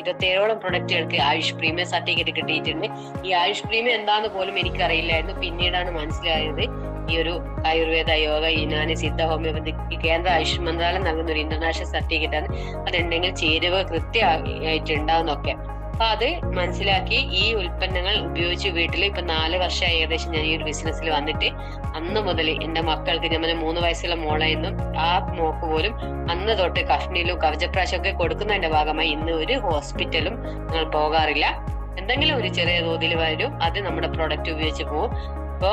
[SPEAKER 1] 27ഓളം പ്രൊഡക്റ്റുകൾക്ക് ആയുഷ് പ്രീമിയം സർട്ടിഫിക്കറ്റ് കിട്ടിയിട്ടുണ്ട്. ഈ ആയുഷ് പ്രീമിയം എന്താന്ന് പോലും എനിക്കറിയില്ലായിരുന്നു. പിന്നീടാണ് മനസ്സിലായത് ഈ ഒരു ആയുർവേദ, യോഗ, യുനാനി, സിദ്ധ, ഹോമിയോപതി കേന്ദ്ര ആയുഷ് മന്ത്രാലയം നൽകുന്ന ഒരു ഇന്റർനാഷണൽ സർട്ടിഫിക്കറ്റ് ആണ്. അതുണ്ടെങ്കിൽ ചേരുവ കൃത്യമായിട്ടുണ്ടാവുന്നൊക്കെ. അപ്പൊ അത് മനസ്സിലാക്കി ഈ ഉൽപ്പന്നങ്ങൾ ഉപയോഗിച്ച് വീട്ടിൽ ഇപ്പൊ 4 വർഷമായി ഏകദേശം ഞാൻ ഈ ഒരു ബിസിനസ്സിൽ വന്നിട്ട്. അന്ന് മുതൽ എന്റെ മക്കൾക്ക്, ഞാൻ 3 വയസ്സുള്ള മോളായിരുന്നു, ആ മോക്ക് പോലും അന്ന് തൊട്ട് കഫ്നിലും കവചപ്രാശം ഒക്കെ കൊടുക്കുന്നതിന്റെ ഭാഗമായി ഇന്ന് ഒരു ഹോസ്പിറ്റലും ഞങ്ങൾ പോകാറില്ല. എന്തെങ്കിലും ഒരു ചെറിയ തോതിൽ വരും, അത് നമ്മുടെ പ്രൊഡക്റ്റ് ഉപയോഗിച്ച് പോകും. ഇപ്പോ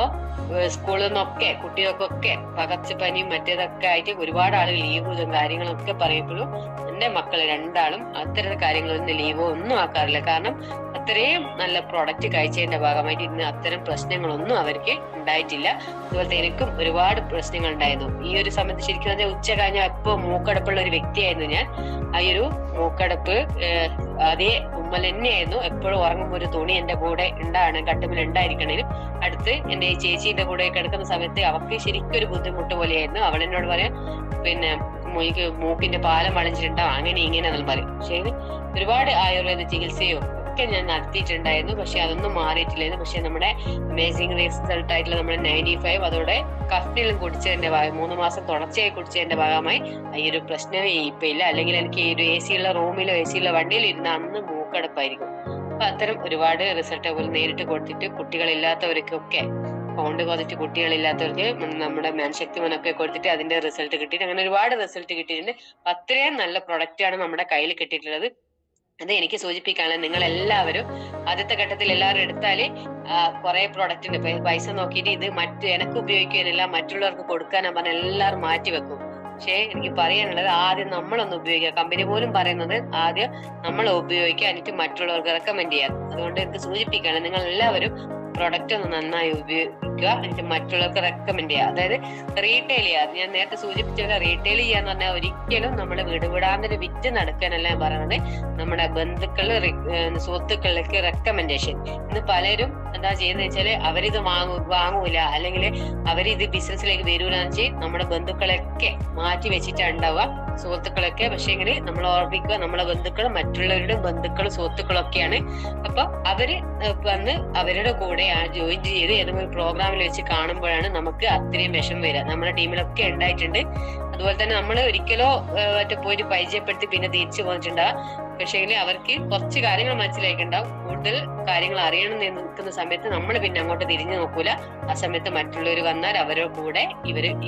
[SPEAKER 1] സ്കൂളിൽ നിന്നൊക്കെ കുട്ടികൾക്കൊക്കെ പകർച്ചപ്പനിയും മറ്റേതൊക്കെ ആയിട്ട് ഒരുപാട് ആളുകൾ ലീവും കാര്യങ്ങളൊക്കെ പറയുമ്പോഴും എന്റെ മക്കൾ 2 ആളും അത്തരം കാര്യങ്ങളൊന്നും ലീവോ ഒന്നും ആക്കാറില്ല. കാരണം അത്രയും നല്ല പ്രൊഡക്റ്റ് കഴിച്ചതിന്റെ ഭാഗമായിട്ട് ഇന്ന് അത്തരം പ്രശ്നങ്ങളൊന്നും അവർക്ക് ഉണ്ടായിട്ടില്ല. അതുപോലെ എനിക്കും ഒരുപാട് പ്രശ്നങ്ങൾ ഉണ്ടായിരുന്നു ഈ ഒരു സമയത്ത്. ശരിക്കും പറഞ്ഞാൽ ഉച്ച കഴിഞ്ഞാൽ എപ്പോ മൂക്കടപ്പുള്ള ഒരു വ്യക്തിയായിരുന്നു ഞാൻ. ആ ഒരു മൂക്കടപ്പ് അതേ ഉമ്മൽ തന്നെയായിരുന്നു. എപ്പോഴും ഉറങ്ങുമ്പോൾ ഒരു തുണി എന്റെ കൂടെ ഉണ്ടാണ്, കട്ടുമ്പിൽ ഉണ്ടായിരിക്കണേലും. അടുത്ത് എന്റെ ഈ ചേച്ചിന്റെ കൂടെ കിടക്കുന്ന സമയത്ത് അവർക്ക് ശരിക്കും ഒരു ബുദ്ധിമുട്ട് പോലെയായിരുന്നു. അവൾ എന്നോട് പറയാം, പിന്നെ മൂക്കിന്റെ പാലം വളഞ്ഞിട്ടുണ്ടാവും, അങ്ങനെ ഇങ്ങനെ എന്നും പറയും. പക്ഷേ ഒരുപാട് ആയുർവേദ ചികിത്സയോ ഒക്കെ ഞാൻ നടത്തിയിട്ടുണ്ടായിരുന്നു. പക്ഷെ അതൊന്നും മാറിയിട്ടില്ലായിരുന്നു. പക്ഷെ നമ്മുടെ അമേസിംഗ് റിസൾട്ട് ആയിട്ടുള്ള നമ്മുടെ 95 അതോടെ കഫ്നിലും കുടിച്ചതിന്റെ ഭാഗം 3 മാസം തുടർച്ചയായി കുടിച്ചതിന്റെ ഭാഗമായി ഈ ഒരു പ്രശ്നമേ ഇപ്പൊ ഇല്ല. അല്ലെങ്കിൽ എനിക്ക് ഈ ഒരു AC ഉള്ള റൂമിലോ AC ഉള്ള വണ്ടിയിലോ ഇരുന്ന് അന്ന് മൂക്കടപ്പായിരിക്കും. അപ്പൊ അത്തരം ഒരുപാട് റിസൾട്ട് പോലും നേരിട്ട് കൊടുത്തിട്ട് കുട്ടികളില്ലാത്തവർക്കൊക്കെ, പൗണ്ട് കുറച്ചിട്ട് കുട്ടികളില്ലാത്തവർക്ക് നമ്മുടെ മാൻശക്തിമനൊക്കെ കൊടുത്തിട്ട് അതിന്റെ റിസൾട്ട് കിട്ടിയിട്ട് അങ്ങനെ ഒരുപാട് റിസൾട്ട് കിട്ടിയിട്ടുണ്ട്. അത്രയും നല്ല പ്രൊഡക്റ്റ് ആണ് നമ്മുടെ കയ്യിൽ കിട്ടിയിട്ടുള്ളത്. അത് എനിക്ക് സൂചിപ്പിക്കാനുള്ള, നിങ്ങൾ എല്ലാവരും ആദ്യത്തെ ഘട്ടത്തിൽ എല്ലാവരും എടുത്താല് കുറെ പ്രൊഡക്റ്റിന്റെ പൈസ നോക്കിയിട്ട് ഇത് എനിക്ക് ഉപയോഗിക്കാനല്ല മറ്റുള്ളവർക്ക് കൊടുക്കാനാ പറഞ്ഞ എല്ലാവരും മാറ്റി വെക്കും. പക്ഷെ എനിക്ക് പറയാനുള്ളത്, ആദ്യം നമ്മളൊന്ന് ഉപയോഗിക്കുക. കമ്പനി പോലും പറയുന്നത് ആദ്യം നമ്മൾ ഉപയോഗിക്കുക, എന്നിട്ട് മറ്റുള്ളവർക്ക് റെക്കമെൻഡ് ചെയ്യാം. അതുകൊണ്ട് എനിക്ക് സൂചിപ്പിക്കാണ്, നിങ്ങൾ എല്ലാവരും പ്രൊഡക്റ്റ് ഒന്ന് നന്നായി ഉപയോഗിക്കുക, എന്നിട്ട് മറ്റുള്ളവർക്ക് റെക്കമെൻഡ് ചെയ്യുക. അതായത് റീറ്റെയിൽ ചെയ്യുക. ഞാൻ നേരത്തെ സൂചിപ്പിച്ചത് റീറ്റെയിൽ ചെയ്യാന്ന് പറഞ്ഞാൽ ഒരിക്കലും നമ്മൾ വിടാന്നൊരു വിറ്റ് നടക്കാനല്ല ഞാൻ പറയുന്നത്. നമ്മുടെ ബന്ധുക്കള്, സുഹൃത്തുക്കളിലേക്ക് റെക്കമെൻഡേഷൻ. ഇന്ന് പലരും എന്താ ചെയ്യുന്നത് വെച്ചാല് അവരിത് വാങ്ങൂല, അല്ലെങ്കിൽ അവരിത് ബിസിനസ്സിലേക്ക് വരൂലെന്ന് വെച്ചാൽ നമ്മുടെ ബന്ധുക്കളൊക്കെ മാറ്റി വെച്ചിട്ടാണ് ഉണ്ടാവുക, സുഹൃത്തുക്കളൊക്കെ. പക്ഷെ എങ്കിൽ നമ്മൾ ഓർമ്മിക്കുക, നമ്മളെ ബന്ധുക്കൾ മറ്റുള്ളവരുടെ ബന്ധുക്കളും സുഹൃത്തുക്കളൊക്കെയാണ്. അപ്പൊ അവര് വന്ന് അവരുടെ കൂടെ ജോയിൻ ചെയ്ത് ഏതെങ്കിലും പ്രോഗ്രാമിൽ വെച്ച് കാണുമ്പോഴാണ് നമുക്ക് അത്രയും വിഷം വരിക. നമ്മുടെ ടീമിലൊക്കെ ഉണ്ടായിട്ടുണ്ട്. അതുപോലെ തന്നെ നമ്മൾ ഒരിക്കലോ പോയിട്ട് പരിചയപ്പെടുത്തി പിന്നെ തിരിച്ചു പോന്നിട്ടുണ്ടാവും. പക്ഷേ അവർക്ക് കുറച്ച് കാര്യങ്ങൾ മനസ്സിലായിട്ടുണ്ടാവും. കൂടുതൽ കാര്യങ്ങൾ അറിയണം എന്ന് നിൽക്കുന്ന സമയത്ത് നമ്മൾ പിന്നെ അങ്ങോട്ട് തിരിഞ്ഞു നോക്കൂല. ആ സമയത്ത് മറ്റുള്ളവർ വന്നാൽ അവരുടെ കൂടെ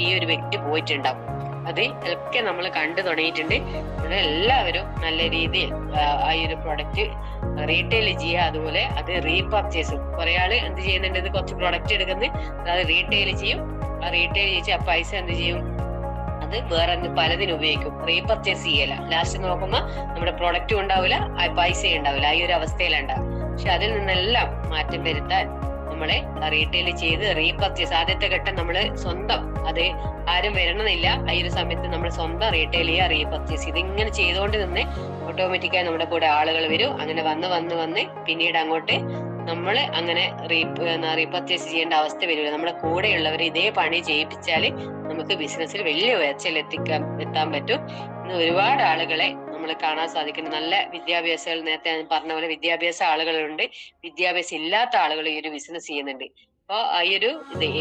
[SPEAKER 1] ഈ ഒരു വ്യക്തി പോയിട്ടുണ്ടാവും. അത് ഒക്കെ നമ്മൾ കണ്ടു തുടങ്ങിയിട്ടുണ്ട്. എല്ലാവരും നല്ല രീതിയിൽ ആ ഒരു പ്രൊഡക്റ്റ് റീറ്റെയിൽ ചെയ്യുക. അതുപോലെ അത് റീപർച്ചേസും. കുറെ ആള് എന്ത് ചെയ്യുന്നുണ്ട്, ഇത് കുറച്ച് പ്രൊഡക്റ്റ് എടുക്കുന്നത് അത് റീറ്റെയിൽ ചെയ്യും. ആ റീറ്റെയിൽ ചെയ്ത് ആ പൈസ എന്ത് ചെയ്യും, അത് വേറെ പലതിനും ഉപയോഗിക്കും. റീപർച്ചേസ് ചെയ്യല. ലാസ്റ്റ് നോക്കുമ്പോ നമ്മുടെ പ്രൊഡക്റ്റും ഉണ്ടാവില്ല, ആ പൈസയും ഉണ്ടാവില്ല. ആ ഒരു അവസ്ഥയിലുണ്ടാവും. പക്ഷെ അതിൽ നിന്നെല്ലാം മാറ്റം വരുത്താൻ നമ്മളെ റീറ്റെയിൽ ചെയ്ത് റീപർച്ചേസ്, ആദ്യത്തെ ഘട്ടം നമ്മള് സ്വന്തം, അത് ആരും വരണമെന്നില്ല. ആ ഒരു സമയത്ത് നമ്മൾ സ്വന്തം റീറ്റെയിൽ ചെയ്യുക, റീപർച്ചേസ് ചെയ്ത് ഇങ്ങനെ ചെയ്തുകൊണ്ട് നിന്ന് ഓട്ടോമാറ്റിക്കായി നമ്മുടെ കൂടെ ആളുകൾ വരും. അങ്ങനെ വന്ന് പിന്നീട് അങ്ങോട്ട് നമ്മള് അങ്ങനെ റീപർച്ചേസ് ചെയ്യേണ്ട അവസ്ഥ വരില്ല. നമ്മുടെ കൂടെയുള്ളവർ ഇതേ പണി ചെയ്യിപ്പിച്ചാല് നമുക്ക് ബിസിനസ്സിൽ വലിയ ഉയർച്ചയിൽ എത്താൻ പറ്റും. ഇന്ന് ഒരുപാട് ആളുകളെ നമ്മൾ കാണാൻ സാധിക്കുന്നു. നല്ല വിദ്യാഭ്യാസങ്ങൾ, നേരത്തെ ഞാൻ പറഞ്ഞ പോലെ വിദ്യാഭ്യാസ ആളുകളുണ്ട്, വിദ്യാഭ്യാസം ഇല്ലാത്ത ആളുകൾ ഈ ഒരു ബിസിനസ് ചെയ്യുന്നുണ്ട്. അപ്പൊ ഇത്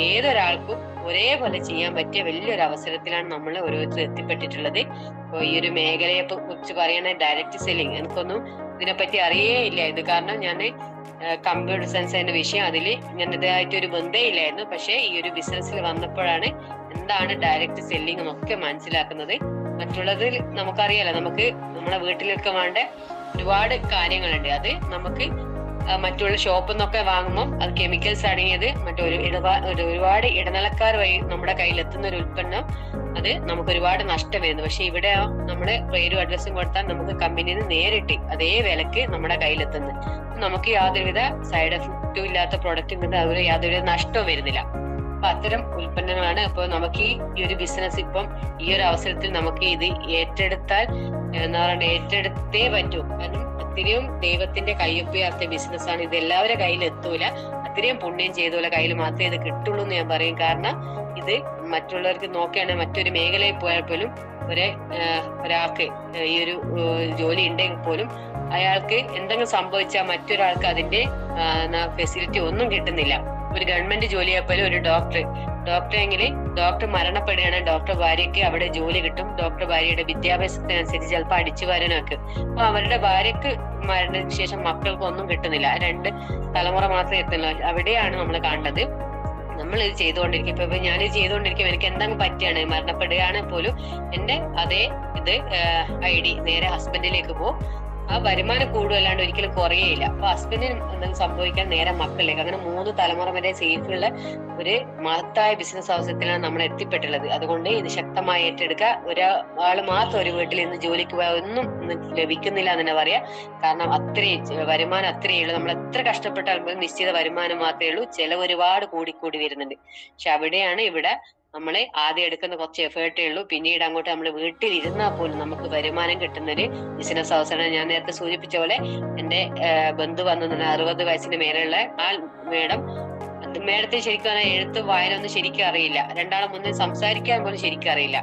[SPEAKER 1] ഏതൊരാൾക്കും ഒരേപോലെ ചെയ്യാൻ പറ്റിയ വലിയൊരു അവസരത്തിലാണ് നമ്മൾ ഓരോരുത്തർ എത്തിപ്പെട്ടിട്ടുള്ളത്. അപ്പൊ ഈ ഒരു മേഖലയെ കുറിച്ച് പറയണ ഡയറക്റ്റ് സെല്ലിങ്, എനിക്കൊന്നും ഇതിനെപ്പറ്റി അറിയേ ഇല്ലായിരുന്നു. കാരണം ഞാൻ കമ്പ്യൂട്ടർ സയൻസ് എന്ന വിഷയം, അതിൽ ഇങ്ങനതായിട്ട് ഒരു ബന്ധേ ഇല്ലായിരുന്നു. പക്ഷെ ഈ ഒരു ബിസിനസ്സിൽ വന്നപ്പോഴാണ് എന്താണ് ഡയറക്റ്റ് സെല്ലിംഗ് എന്നൊക്കെ മനസ്സിലാക്കുന്നത്. മറ്റുള്ളതിൽ നമുക്കറിയാലോ, നമുക്ക് നമ്മളെ വീട്ടിലൊക്കെ വേണ്ട ഒരുപാട് കാര്യങ്ങളുണ്ട്. അത് നമുക്ക് മറ്റുള്ള ഷോപ്പിൽ നിന്നൊക്കെ വാങ്ങുമ്പോൾ അത് കെമിക്കൽസ് അടങ്ങിയത് ഒരുപാട് ഇടനിലക്കാർ വഴി നമ്മുടെ കയ്യിൽ എത്തുന്ന ഒരു ഉൽപ്പന്നം അത് നമുക്ക് ഒരുപാട് നഷ്ടം വരുന്നു. പക്ഷെ ഇവിടെ നമ്മള് പേരും അഡ്രസ്സും കൊടുത്താൽ നമുക്ക് കമ്പനിയിൽ നിന്ന് നേരിട്ട് അതേ വിലക്ക് നമ്മുടെ കയ്യിലെത്തുന്നു. നമുക്ക് യാതൊരുവിധ സൈഡ് എഫക്റ്റും ഇല്ലാത്ത പ്രൊഡക്റ്റിൽ നിന്ന് അതുപോലെ യാതൊരുവിധ നഷ്ടവും വരുന്നില്ല. അപ്പൊ അത്തരം ഉൽപ്പന്നങ്ങളാണ്. അപ്പൊ നമുക്ക് ഈ ഒരു ബിസിനസ് ഇപ്പം ഈ ഒരു അവസരത്തിൽ നമുക്ക് ഇത് ഏറ്റെടുത്താൽ ഏറ്റെടുത്തേ പറ്റൂ. കാരണം അത്രയും ദൈവത്തിന്റെ കയ്യൊപ്പിയാത്ത ബിസിനസ്സാണ്. ഇത് എല്ലാവരുടെ കയ്യിൽ എത്തൂല. അത്രയും പുണ്യം ചെയ്തോലെ കയ്യിൽ മാത്രമേ ഇത് കിട്ടുള്ളൂ എന്ന് ഞാൻ പറയും. കാരണം ഇത് മറ്റുള്ളവർക്ക് നോക്കുകയാണെങ്കിൽ മറ്റൊരു മേഖലയിൽ പോയാൽ പോലും ഒരാൾക്ക് ഈ ഒരു ജോലി ഉണ്ടെങ്കിൽ പോലും അയാൾക്ക് എന്തെങ്കിലും സംഭവിച്ചാൽ മറ്റൊരാൾക്ക് അതിന്റെ ഫെസിലിറ്റി ഒന്നും കിട്ടുന്നില്ല. ഒരു ഗവൺമെന്റ് ജോലിയായാലും ഒരു ഡോക്ടറെങ്കിൽ ഡോക്ടർ മരണപ്പെടുകയാണ്, ഡോക്ടർ ഭാര്യയ്ക്ക് അവിടെ ജോലി കിട്ടും. ഡോക്ടർ ഭാര്യയുടെ വിദ്യാഭ്യാസത്തിനനുസരിച്ച് ചിലപ്പോൾ അടിച്ചു വരാനൊക്കെ. അപ്പൊ അവരുടെ ഭാര്യക്ക് മരണത്തിന് ശേഷം മക്കൾക്ക് ഒന്നും കിട്ടുന്നില്ല. 2 തലമുറ മാത്രമേ എത്തുള്ളൂ. അവിടെയാണ് നമ്മൾ കാണുന്നത്. നമ്മൾ ഇത് ചെയ്തുകൊണ്ടിരിക്കും. ഇപ്പൊ ഞാനിത് ചെയ്തുകൊണ്ടിരിക്കും, എനിക്ക് എന്തെങ്കിലും പറ്റിയാണ് മരണപ്പെടുകയാണ് പോലും എന്റെ അതേ ID നേരെ ഹസ്ബൻഡിലേക്ക് പോകും. ആ വരുമാനം കൂടുതലാണ്ട് ഒരിക്കലും കുറയേയില്ല. അപ്പൊ ഹസ്ബൻഡിന് എന്തെങ്കിലും സംഭവിക്കാൻ നേരെ മക്കളിലേക്ക്, അങ്ങനെ 3 തലമുറ വരെ സേഫുള്ള ഒരു മഹത്തായ ബിസിനസ് അവസരത്തിലാണ് നമ്മൾ എത്തിപ്പെട്ടുള്ളത്. അതുകൊണ്ട് ഇത് ശക്തമായി ഏറ്റെടുക്കുക. ഒരാൾ മാത്രം ഒരു വീട്ടിൽ നിന്ന് ജോലിക്ക് പോയാൽ ഒന്നും ലഭിക്കുന്നില്ല എന്ന് തന്നെ പറയാം. കാരണം അത്രയും വരുമാനം അത്രയേ ഉള്ളൂ. നമ്മൾ എത്ര കഷ്ടപ്പെട്ടാൽ നിശ്ചിത വരുമാനം മാത്രമേ ഉള്ളൂ. ചെലവ് ഒരുപാട് കൂടി വരുന്നുണ്ട്. പക്ഷെ അവിടെയാണ് ഇവിടെ നമ്മള് ആദ്യം എടുക്കുന്ന കുറച്ച് എഫേർട്ടേ ഉള്ളൂ. പിന്നീട് അങ്ങോട്ട് നമ്മൾ വീട്ടിൽ ഇരുന്നാൽ പോലും നമുക്ക് വരുമാനം കിട്ടുന്ന ഒരു ബിസിനസ് അവസരം. ഞാൻ നേരത്തെ സൂചിപ്പിച്ച പോലെ എന്റെ ബന്ധു വന്നു 60 വയസ്സിന് മേലെയുള്ള ആ മേഡത്തിന് ശരിക്കും എഴുത്ത് വായന ഒന്നും ശരിക്കും അറിയില്ല. രണ്ടാളും മുന്നിൽ സംസാരിക്കാൻ പോലും ശരിക്കും അറിയില്ല.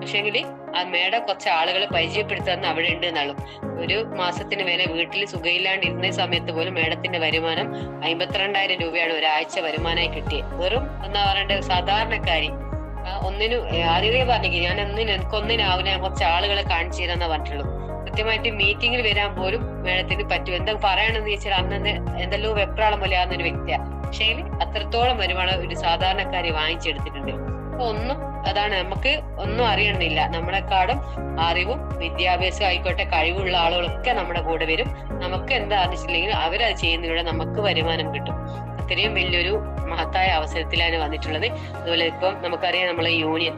[SPEAKER 1] പക്ഷെങ്കിൽ ആ മേഡം കുറച്ച് ആളുകൾ പരിചയപ്പെടുത്തുന്ന അവിടെ ഉണ്ട് എന്നാളും. ഒരു മാസത്തിന് മേലെ വീട്ടിൽ സുഖയില്ലാണ്ടിരുന്ന സമയത്ത് പോലും മേഡത്തിന്റെ വരുമാനം 52,000 രൂപയാണ് ഒരാഴ്ച വരുമാനമായി കിട്ടിയത്. വെറും എന്താ പറയണ്ടേ സാധാരണക്കാരി. ഒന്നിനും ആദ്യമേ പറഞ്ഞെങ്കിൽ എനിക്കൊന്നിനാവില്ല, ഞാൻ കുറച്ച് ആളുകളെ കാണിച്ചു തരാന്നാ പറഞ്ഞിട്ടുള്ളൂ. കൃത്യമായിട്ട് മീറ്റിംഗിൽ വരാൻ പോലും മേഡത്തിന് പറ്റും. എന്താ പറയണെന്ന് ചോദിച്ചാൽ അന്നെ എന്തെല്ലോ വെപ്രാളം പോലെ ആവുന്ന ഒരു വ്യക്തിയാണ്. പക്ഷേ അത്രത്തോളം വരുമാനം ഒരു സാധാരണക്കാരി വാങ്ങിച്ചെടുത്തിട്ടുണ്ട്. അപ്പൊ അതാണ് നമുക്ക് ഒന്നും അറിയണമെന്നില്ല. നമ്മളെക്കാളും അറിവും വിദ്യാഭ്യാസം ആയിക്കോട്ടെ കഴിവുള്ള ആളുകളൊക്കെ നമ്മുടെ കൂടെ വരും. നമുക്ക് എന്താ അറിഞ്ഞിട്ടില്ലെങ്കിൽ അവരത് ചെയ്യുന്നതിലൂടെ നമുക്ക് വരുമാനം കിട്ടും. അത്രയും വലിയൊരു മഹത്തായ അവസരത്തിലാണ് വന്നിട്ടുള്ളത്. അതുപോലെ ഇപ്പം നമുക്കറിയാം നമ്മളെ യൂണിയൻ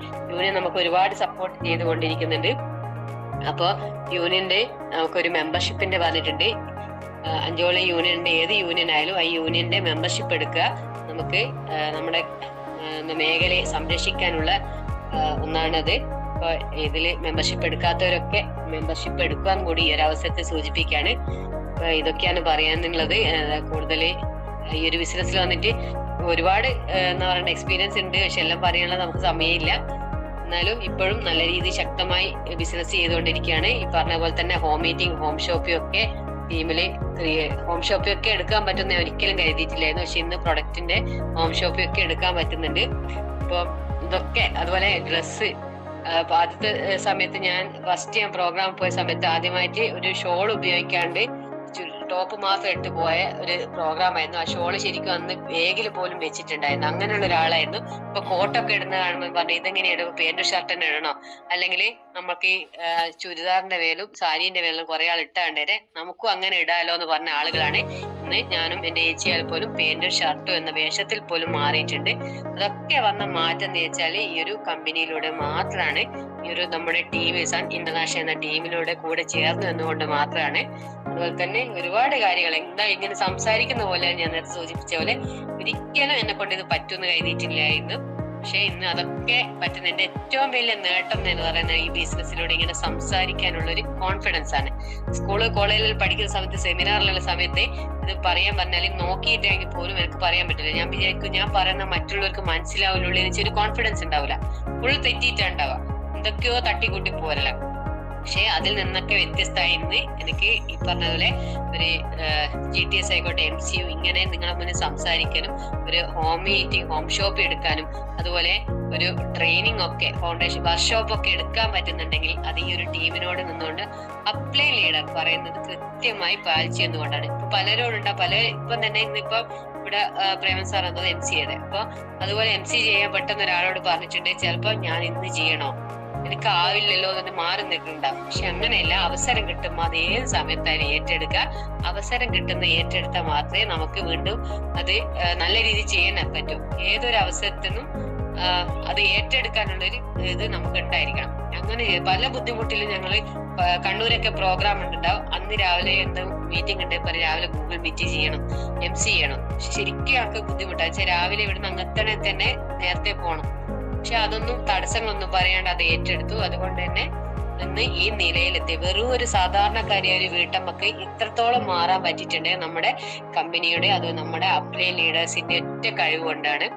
[SPEAKER 1] നമുക്ക് ഒരുപാട് സപ്പോർട്ട് ചെയ്തുകൊണ്ടിരിക്കുന്നുണ്ട്. അപ്പൊ യൂണിയന്റെ നമുക്കൊരു മെമ്പർഷിപ്പിന്റെ പറഞ്ഞിട്ടുണ്ട്. അഞ്ചോളം യൂണിയന്റെ ഏത് യൂണിയൻ ആയാലും ആ യൂണിയന്റെ മെമ്പർഷിപ്പ് എടുക്കുക. നമുക്ക് നമ്മുടെ മേഖലയെ സംരക്ഷിക്കാനുള്ള ഒന്നാണത്. അപ്പൊ ഇതില് മെമ്പർഷിപ്പ് എടുക്കാത്തവരൊക്കെ മെമ്പർഷിപ്പ് എടുക്കാൻ കൂടി ഈ ഒരു അവസരത്തെ സൂചിപ്പിക്കാണ്. ഇതൊക്കെയാണ് പറയാനുള്ളത്. കൂടുതൽ ഈ ഒരു ബിസിനസ്സിൽ വന്നിട്ട് ഒരുപാട് എന്താ പറയുക എക്സ്പീരിയൻസ് ഉണ്ട്. പക്ഷെ എല്ലാം പറയാനുള്ള നമുക്ക് സമയമില്ല. എന്നാലും ഇപ്പോഴും നല്ല രീതിയിൽ ശക്തമായി ബിസിനസ് ചെയ്തുകൊണ്ടിരിക്കുകയാണ്. ഈ പറഞ്ഞ പോലെ തന്നെ ഹോം മീറ്റിംഗ്, ഹോം ഷോപ്പിംഗ് ഒക്കെ ടീമില് ഹോം ഷോപ്പിംഗ് ഒക്കെ എടുക്കാൻ പറ്റുന്ന ഒരിക്കലും കരുതിയിട്ടില്ലായിരുന്നു. പക്ഷെ ഇന്ന് പ്രൊഡക്റ്റിന്റെ ഹോം ഷോപ്പിംഗ് ഒക്കെ എടുക്കാൻ പറ്റുന്നുണ്ട്. ഇപ്പൊ ഇതൊക്കെ അതുപോലെ ഡ്രസ്സ് ആദ്യത്തെ സമയത്ത് ഞാൻ പ്രോഗ്രാം പോയ സമയത്ത് ആദ്യമായിട്ട് ഒരു ഷോൾ ഉപയോഗിക്കാണ്ട് ടോപ്പ് മാത്രം ഇട്ട് പോയ ഒരു പ്രോഗ്രാം ആയിരുന്നു. ആ ഷോള് ശരിക്കും അന്ന് ബാഗിൽ പോലും വെച്ചിട്ടുണ്ടായിരുന്നു. അങ്ങനെയുള്ള ഒരാളായിരുന്നു. ഇപ്പൊ കോട്ടൊക്കെ ഇടുന്ന കാണുമ്പോൾ പറഞ്ഞു ഇതെങ്ങനെയാണ് പാന്റും ഷർട്ട് തന്നെ ഇടണോ, അല്ലെങ്കിൽ നമുക്ക് ഈ ചുരിദാറിന്റെ മേലും സാരീന്റെ മേലും കുറെ ആൾ ഇട്ടാണ്ടേരെ നമുക്കും അങ്ങനെ ഇടാലോ എന്ന് പറഞ്ഞ ആളുകളാണ് ഇന്ന് ഞാനും എന്റെ ഏച്ചിയാൽ പോലും പാന്റും ഷർട്ടും എന്ന വേഷത്തിൽ പോലും മാറിയിട്ടുണ്ട്. അതൊക്കെ വന്ന മാറ്റം എന്ന് വെച്ചാൽ ഈ ഒരു കമ്പനിയിലൂടെ മാത്രമാണ്. ഈ ഒരു നമ്മുടെ ടീം സൺ ഇന്റർനാഷണൽ എന്ന ടീമിലൂടെ കൂടെ ചേർന്ന് എന്നുകൊണ്ട് മാത്രമാണ്. അതുപോലെ തന്നെ ഒരുപാട് കാര്യങ്ങൾ ഇങ്ങനെ സംസാരിക്കുന്ന പോലെ ഞാൻ നേരത്തെ സൂചിപ്പിച്ച പോലെ ഒരിക്കലും എന്നെ കൊണ്ട് ഇത് പറ്റുമെന്ന് കരുതിയിട്ടില്ലായിരുന്നു. പക്ഷെ ഇന്ന് അതൊക്കെ പറ്റുന്ന എന്റെ ഏറ്റവും വലിയ നേട്ടം എന്ന് പറയുന്നത് ഈ ബിസിനസ്സിലൂടെ ഇങ്ങനെ സംസാരിക്കാനുള്ള ഒരു കോൺഫിഡൻസ് ആണ്. കോളേജിൽ പഠിക്കുന്ന സമയത്ത് സെമിനാറിലുള്ള സമയത്ത് ഇത് പറയാൻ പറഞ്ഞാലും നോക്കിയിട്ടെങ്കിൽ പോലും എനിക്ക് പറയാൻ പറ്റില്ല. ഞാൻ വിചാരിക്കും ഞാൻ പറയുന്ന മറ്റുള്ളവർക്ക് മനസ്സിലാവില്ലുള്ളൂ എന്ന് ഒരു കോൺഫിഡൻസ് ഉണ്ടാവില്ല. ഫുൾ തെറ്റിയിട്ടുണ്ടാവുക, എന്തൊക്കെയോ തട്ടിക്കൂട്ടി പോരല്ല. പക്ഷെ അതിൽ നിന്നൊക്കെ വ്യത്യസ്തമായി ഇന്ന് എനിക്ക് ഈ പറഞ്ഞ പോലെ ഒരു GTS ആയിക്കോട്ടെ MCU ഇങ്ങനെ നിങ്ങളെ മുന്നിൽ സംസാരിക്കാനും ഒരു ഹോം മീറ്റിംഗ്, ഹോം ഷോപ്പ് എടുക്കാനും അതുപോലെ ഒരു ട്രെയിനിങ് ഒക്കെ ഫൗണ്ടേഷൻ വർക്ക്ഷോപ്പ് ഒക്കെ എടുക്കാൻ പറ്റുന്നുണ്ടെങ്കിൽ അത് ഈ ഒരു ടീമിനോട് നിന്നുകൊണ്ട് അപ്ലൈ ലീഡർ പറയുന്നത് കൃത്യമായി പാലിച്ചു എന്നുകൊണ്ടാണ്. ഇപ്പൊ പലരോടുണ്ട് ഇപ്പം തന്നെ ഇന്നിപ്പം ഇവിടെ പ്രേമൻ സാർ എന്നത് MC അപ്പൊ അതുപോലെ MC ചെയ്യാൻ പെട്ടെന്ന് ഒരാളോട് പറഞ്ഞിട്ടുണ്ടെങ്കിൽ ചിലപ്പോ ഞാൻ ഇന്ന് ചെയ്യണോ നിനക്ക് ആവില്ലല്ലോ എന്ന് മാറി നിൽക്കുന്നുണ്ടാവും. പക്ഷെ അങ്ങനെയല്ല, അവസരം കിട്ടുമ്പോൾ അത് ഏത് സമയത്തായാലും ഏറ്റെടുക്കുക. അവസരം കിട്ടുന്ന ഏറ്റെടുത്താൽ മാത്രമേ നമുക്ക് വീണ്ടും അത് നല്ല രീതിയിൽ ചെയ്യാൻ പറ്റും. ഏതൊരു അവസരത്തിനും അത് ഏറ്റെടുക്കാനുള്ളൊരു ഇത് നമുക്ക് ഉണ്ടായിരിക്കണം. അങ്ങനെ പല ബുദ്ധിമുട്ടിലും ഞങ്ങള് കണ്ണൂരൊക്കെ പ്രോഗ്രാം ഉണ്ടാവും. അന്ന് രാവിലെ എന്താ മീറ്റിംഗ് ഉണ്ട്, രാവിലെ ഗൂഗിൾ മീറ്റ് ചെയ്യണം, MC ചെയ്യണം. പക്ഷെ ശരിക്കും ആൾക്ക് ബുദ്ധിമുട്ടാണ്. വെച്ചാൽ രാവിലെ ഇവിടുന്ന് അങ്ങത്തനെ തന്നെ നേരത്തെ പോകണം. പക്ഷെ അതൊന്നും തടസ്സങ്ങളൊന്നും പറയാണ്ട് അത് ഏറ്റെടുത്തു. അതുകൊണ്ട് തന്നെ ഇന്ന് ഈ നിലയിലെത്തി. വെറും ഒരു സാധാരണക്കാരിയ ഒരു വീട്ടമ്മക്ക് ഇത്രത്തോളം മാറാൻ പറ്റിയിട്ടുണ്ടെങ്കിൽ നമ്മുടെ കമ്പനിയുടെ അത് നമ്മുടെ അപ്ലൈ ലീഡേഴ്സിന്റെ ഒറ്റ കഴിവ് കൊണ്ടാണ്.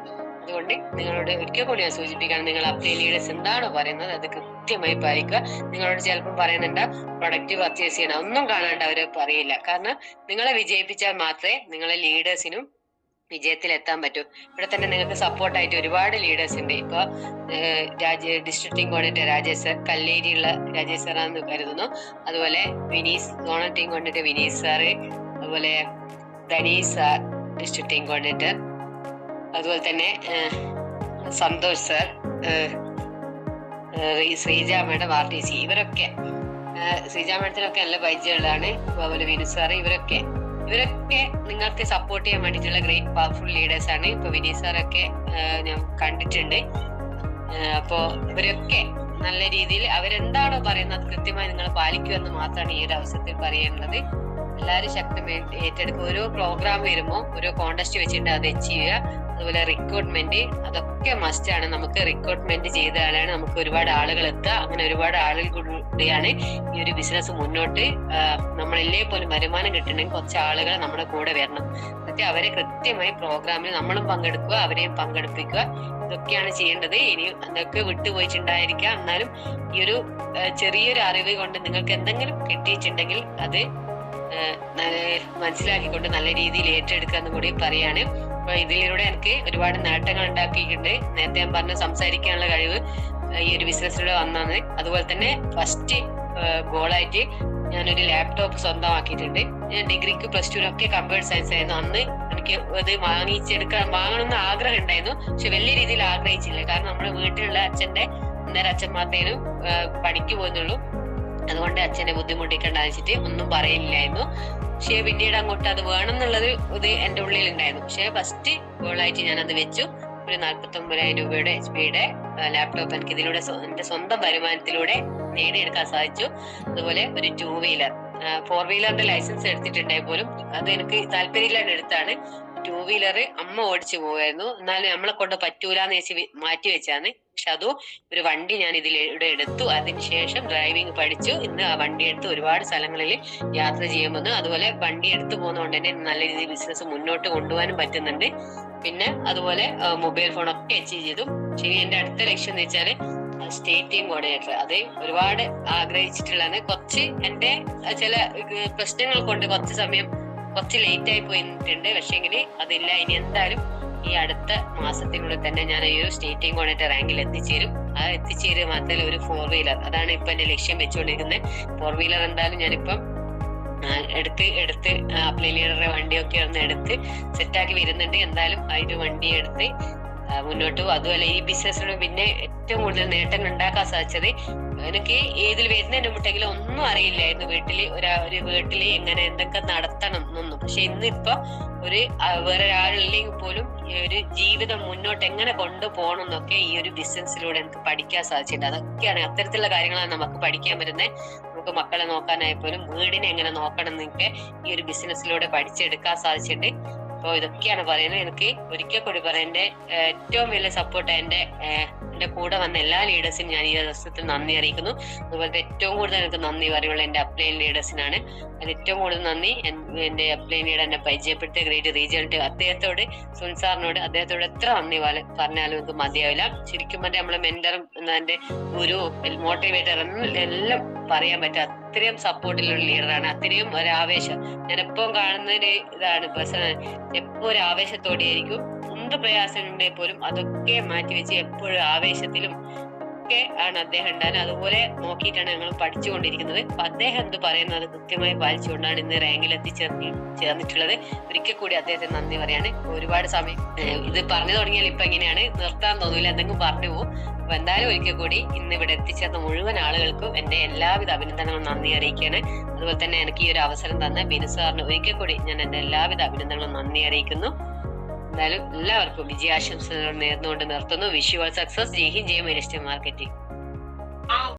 [SPEAKER 1] അതുകൊണ്ട് നിങ്ങളോട് ഒരിക്കൽ കൂടി ഞാൻ സൂചിപ്പിക്കുകയാണ്, നിങ്ങൾ അപ്ലൈ ലീഡേഴ്സ് എന്താണോ പറയുന്നത് അത് കൃത്യമായി പാലിക്കുക. നിങ്ങളോട് ചിലപ്പോൾ പറയുന്നുണ്ട് പ്രൊഡക്റ്റ് പർച്ചേസ് ചെയ്യണം, ഒന്നും കാണാണ്ട് അവര് പറയില്ല. കാരണം നിങ്ങളെ വിജയിപ്പിച്ചാൽ മാത്രമേ നിങ്ങളെ ലീഡേഴ്സിനും വിജയത്തിലെത്താൻ പറ്റും. ഇവിടെ തന്നെ നിങ്ങൾക്ക് സപ്പോർട്ടായിട്ട് ഒരുപാട് ലീഡേഴ്സ് ഉണ്ട്. ഇപ്പൊ district team coordinator Rajesh sir, കല്ലേരിയുള്ള രാജേഷ് സാറാന്ന് കരുതുന്നു. അതുപോലെ Vineesh, zonal team coordinator Vineesh sir, അതുപോലെ Dhaneesh sir district team coordinator, അതുപോലെ തന്നെ Santhosh sir, Sreeja madam RTC, ഇവരൊക്കെ ശ്രീജ മാഡത്തിനൊക്കെ നല്ല പരിചയമുള്ളതാണ്. അതുപോലെ വിനീസ് സാറ്, ഇവരൊക്കെ നിങ്ങൾക്ക് സപ്പോർട്ട് ചെയ്യാൻ വേണ്ടിയിട്ടുള്ള ഗ്രേറ്റ് പവർഫുൾ ലീഡേഴ്സ് ആണ്. ഇപ്പൊ വിനീസ് സാറൊക്കെ ഞാൻ കണ്ടിട്ടുണ്ട്. അപ്പോ ഇവരൊക്കെ നല്ല രീതിയിൽ അവരെന്താണോ പറയുന്നത് കൃത്യമായി നിങ്ങൾ പാലിക്കുമെന്ന് മാത്രമാണ് ഈ ഒരു അവസരത്തിൽ പറയാനുള്ളത്. എല്ലാവരും ശക്തമായി ഏറ്റെടുക്കുക. ഓരോ പ്രോഗ്രാം വരുമ്പോൾ ഓരോ കോണ്ടസ്റ്റ് വെച്ചിട്ട് അത് അച്ചീവ് ചെയ്യുക. അതുപോലെ റിക്രൂട്ട്മെന്റ് അതൊക്കെ മസ്റ്റ് ആണ്. നമുക്ക് റിക്രൂട്ട്മെന്റ് ചെയ്താലാണ് നമുക്ക് ഒരുപാട് ആളുകൾ എത്തുക. അങ്ങനെ ഒരുപാട് ആളുകൾ കൂടിയാണ് ഈ ഒരു ബിസിനസ് മുന്നോട്ട് നമ്മളെല്ലേ പോലും വരുമാനം കിട്ടണമെങ്കിൽ കുറച്ച് ആളുകൾ നമ്മുടെ കൂടെ വരണം. എന്നിട്ട് അവരെ കൃത്യമായി പ്രോഗ്രാമിൽ നമ്മളും പങ്കെടുക്കുക, അവരെയും പങ്കെടുപ്പിക്കുക. ഇതൊക്കെയാണ് ചെയ്യേണ്ടത്. ഇനി അതൊക്കെ വിട്ടുപോയിട്ടുണ്ടായിരിക്കാം. എന്നാലും ഈ ഒരു ചെറിയൊരു അറിവ് കൊണ്ട് നിങ്ങൾക്ക് എന്തെങ്കിലും കിട്ടിയിട്ടുണ്ടെങ്കിൽ അത് മനസ്സിലാക്കിക്കൊണ്ട് നല്ല രീതിയിൽ ഏറ്റെടുക്കുക എന്ന് കൂടി പറയാണ്. അപ്പൊ ഇതിലൂടെ എനിക്ക് ഒരുപാട് നേട്ടങ്ങൾ ഉണ്ടാക്കിയിട്ടുണ്ട്. നേരത്തെ ഞാൻ പറഞ്ഞ സംസാരിക്കാനുള്ള കഴിവ് ഈ ഒരു ബിസിനസ്സിലൂടെ വന്നാണ്. അതുപോലെ തന്നെ ഫസ്റ്റ് ഗോളായിട്ട് ഞാനൊരു ലാപ്ടോപ്പ് സ്വന്തമാക്കിയിട്ടുണ്ട്. ഞാൻ ഡിഗ്രിക്ക് +2 കമ്പ്യൂട്ടർ സയൻസ് ആയിരുന്നു. അന്ന് എനിക്ക് അത് വാങ്ങണമെന്ന് ആഗ്രഹം ഉണ്ടായിരുന്നു. പക്ഷെ വലിയ രീതിയിൽ ആഗ്രഹിച്ചില്ല. കാരണം നമ്മുടെ വീട്ടിലുള്ള അച്ഛൻ മാത്രമേനും പണിക്ക് പോകുന്നുള്ളൂ. അതുകൊണ്ട് അച്ഛനെ ബുദ്ധിമുട്ടിക്കണ്ടെന്ന് വെച്ചിട്ട് ഒന്നും പറയില്ലായിരുന്നു. പക്ഷെ പിന്നീട് അങ്ങോട്ട് അത് വേണം എന്നുള്ളത് ഇത് എന്റെ ഉള്ളിൽ ഉണ്ടായിരുന്നു. പക്ഷെ ഫസ്റ്റ് ഗോളായിട്ട് ഞാൻ അത് വെച്ചു. ഒരു 49,000 രൂപയുടെ HP ലാപ്ടോപ്പ് എനിക്ക് ഇതിലൂടെ എന്റെ സ്വന്തം വരുമാനത്തിലൂടെ നേടിയെടുക്കാൻ സാധിച്ചു. അതുപോലെ ഒരു 2 വീലർ 4 വീലറിന്റെ ലൈസൻസ് എടുത്തിട്ടുണ്ടായി പോലും അത് എനിക്ക് താല്പര്യമില്ലാണ്ട് എടുത്താണ്. 2 വീലർ അമ്മ ഓടിച്ചു പോവായിരുന്നു. എന്നാലും നമ്മളെ കൊണ്ട് പറ്റൂലെന്ന് വെച്ച് മാറ്റി വെച്ചാണ്. പക്ഷെ അതും ഒരു വണ്ടി ഞാൻ ഇതിലൂടെ എടുത്തു. അതിനുശേഷം ഡ്രൈവിംഗ് പഠിച്ചു. ഇന്ന് ആ വണ്ടി എടുത്ത് ഒരുപാട് സ്ഥലങ്ങളിൽ യാത്ര ചെയ്യുമെന്ന്. അതുപോലെ വണ്ടി എടുത്തു പോകുന്നതുകൊണ്ട് തന്നെ നല്ല രീതിയിൽ ബിസിനസ് മുന്നോട്ട് കൊണ്ടുപോകാനും പറ്റുന്നുണ്ട്. പിന്നെ അതുപോലെ മൊബൈൽ ഫോണൊക്കെ അച്ചീവ് ചെയ്തു. ശരി, എന്റെ അടുത്ത ലക്ഷ്യം എന്ന് വെച്ചാല് സ്റ്റേറ്റ് ടീം കോർഡിനേറ്റർ. അത് ഒരുപാട് ആഗ്രഹിച്ചിട്ടുള്ളതാണ്. കുറച്ച് എന്റെ ചില പ്രശ്നങ്ങൾ കൊണ്ട് കുറച്ച് ലേറ്റ് ആയി പോയിട്ടുണ്ട്. പക്ഷെങ്കിൽ അതില്ല, ഇനി എന്തായാലും ഈ അടുത്ത മാസത്തിനുള്ളിൽ തന്നെ ഞാൻ ഈ ഒരു സ്റ്റേറ്റ് ടീം കോർഡിനേറ്റർ റാങ്കിൽ എത്തിച്ചേരും. ആ എത്തിച്ചേരുക മാത്രമല്ല ഒരു 4 വീലർ, അതാണ് ഇപ്പൊ എന്റെ ലക്ഷ്യം വെച്ചുകൊണ്ടിരിക്കുന്നത്. 4 വീലർ എന്തായാലും ഞാനിപ്പം എടുത്ത് അപ്ലൈ ലീഡറുടെ വണ്ടിയൊക്കെ ഒന്ന് എടുത്ത് സെറ്റാക്കി വരുന്നുണ്ട്. എന്തായാലും ആ ഒരു വണ്ടി എടുത്ത് മുന്നോട്ട് പോകും. അതുപോലെ ഈ ബിസിനസ്സിന് പിന്നെ ഏറ്റവും കൂടുതൽ നേട്ടങ്ങൾ ഉണ്ടാക്കാൻ സാധിച്ചത് എനിക്ക് ഇതിൽ വരുന്നതിന് മുമ്പെങ്കിലും ഒന്നും അറിയില്ലായിരുന്നു. ഒരു വീട്ടില് എങ്ങനെ എന്തൊക്കെ നടത്തണം എന്നൊന്നും. പക്ഷെ ഇന്നിപ്പോ വേറെ ഒരാളില്ലെങ്കിൽ പോലും ഒരു ജീവിതം മുന്നോട്ട് എങ്ങനെ കൊണ്ടുപോകണം എന്നൊക്കെ ഈ ഒരു ബിസിനസ്സിലൂടെ എനിക്ക് പഠിക്കാൻ സാധിച്ചിട്ടുണ്ട്. അതൊക്കെയാണ്, അത്തരത്തിലുള്ള കാര്യങ്ങളാണ് നമുക്ക് പഠിക്കാൻ പറ്റുന്നത്. നമുക്ക് മക്കളെ നോക്കാനായപ്പോലും വീടിനെ എങ്ങനെ നോക്കണം എന്നൊക്കെ ഈ ഒരു ബിസിനസ്സിലൂടെ പഠിച്ചെടുക്കാൻ സാധിച്ചിട്ടുണ്ട്. അപ്പൊ ഇതൊക്കെയാണ് പറയുന്നത്. എനിക്ക് ഒരിക്കൽ കൂടി പറയാം, എന്റെ ഏറ്റവും വലിയ സപ്പോർട്ട് എന്റെ കൂടെ വന്ന എല്ലാ ലീഡേഴ്സിനും ഞാൻ ഈ അവസരത്തിൽ നന്ദി അറിയിക്കുന്നു. അതുപോലെ ഏറ്റവും കൂടുതൽ എനിക്ക് നന്ദി പറയുള്ള എന്റെ അപ്ലൈൻ ലീഡേഴ്സിനാണ്. അതിൽ ഏറ്റവും കൂടുതൽ നന്ദി എന്റെ അപ്ലൈൻ ലീഡർ എന്നെ പരിചയപ്പെടുത്തിയ ഗ്രേറ്റ് റീജിയണൽ അദ്ദേഹത്തോട്, സുനിൽ സാറിനോട്, അദ്ദേഹത്തോട് എത്ര നന്ദി പറഞ്ഞാലും എനിക്ക് മതിയാവില്ല. ശരിക്കും പറഞ്ഞാൽ നമ്മളെ മെന്ററും എന്റെ ഗുരു, മോട്ടിവേറ്റർ എല്ലാം പറയാൻ പറ്റും. അത്രയും സപ്പോർട്ടിലുള്ള ലീഡറാണ്. അത്രയും ഒരു ആവേശം ഞാൻ എപ്പോഴും കാണുന്നൊരു ഇതാണ്. എപ്പോ ഒരു ആവേശത്തോടെയായിരിക്കും. എന്ത് പ്രയാസം ഉണ്ടെങ്കിൽ പോലും അതൊക്കെ മാറ്റിവെച്ച് എപ്പോഴും ആവേശത്തിലും ഒക്കെ ആണ് അദ്ദേഹം ഉണ്ടാകുന്നത്. അതുപോലെ നോക്കിയിട്ടാണ് ഞങ്ങൾ പഠിച്ചുകൊണ്ടിരിക്കുന്നത്. അപ്പൊ അദ്ദേഹം എന്ത് പറയുന്നത് അത് കൃത്യമായി പാലിച്ചുകൊണ്ടാണ് ഇന്ന് റാങ്കിൽ ചേർന്നിട്ടുള്ളത്. ഒരിക്കൽ കൂടി അദ്ദേഹത്തിന് നന്ദി പറയാണ്. ഒരുപാട് സമയം ഇത് പറഞ്ഞു തുടങ്ങിയാൽ ഇപ്പൊ എങ്ങനെയാണ് നിർത്താൻ തോന്നില്ല, എന്തെങ്കിലും പറഞ്ഞു പോകും. അപ്പൊ എന്തായാലും ഒരിക്കൽ കൂടി ഇന്ന് ഇവിടെ എത്തിച്ചേർന്ന മുഴുവൻ ആളുകൾക്കും എന്റെ എല്ലാവിധ അഭിനന്ദനങ്ങളും നന്ദി അറിയിക്കുകയാണ്. അതുപോലെ തന്നെ എനിക്ക് ഈ ഒരു അവസരം തന്ന ബിനു സാറിന് ഒരിക്കൽ കൂടി ഞാൻ എന്റെ എല്ലാവിധ അഭിനന്ദനങ്ങളും നന്ദി അറിയിക്കുന്നു. എന്തായാലും എല്ലാവർക്കും വിജയാശംസകൾ നേർന്നുകൊണ്ട് നിർത്തുന്നു. Wish you all success. Jai Hind, Jai my next marketing.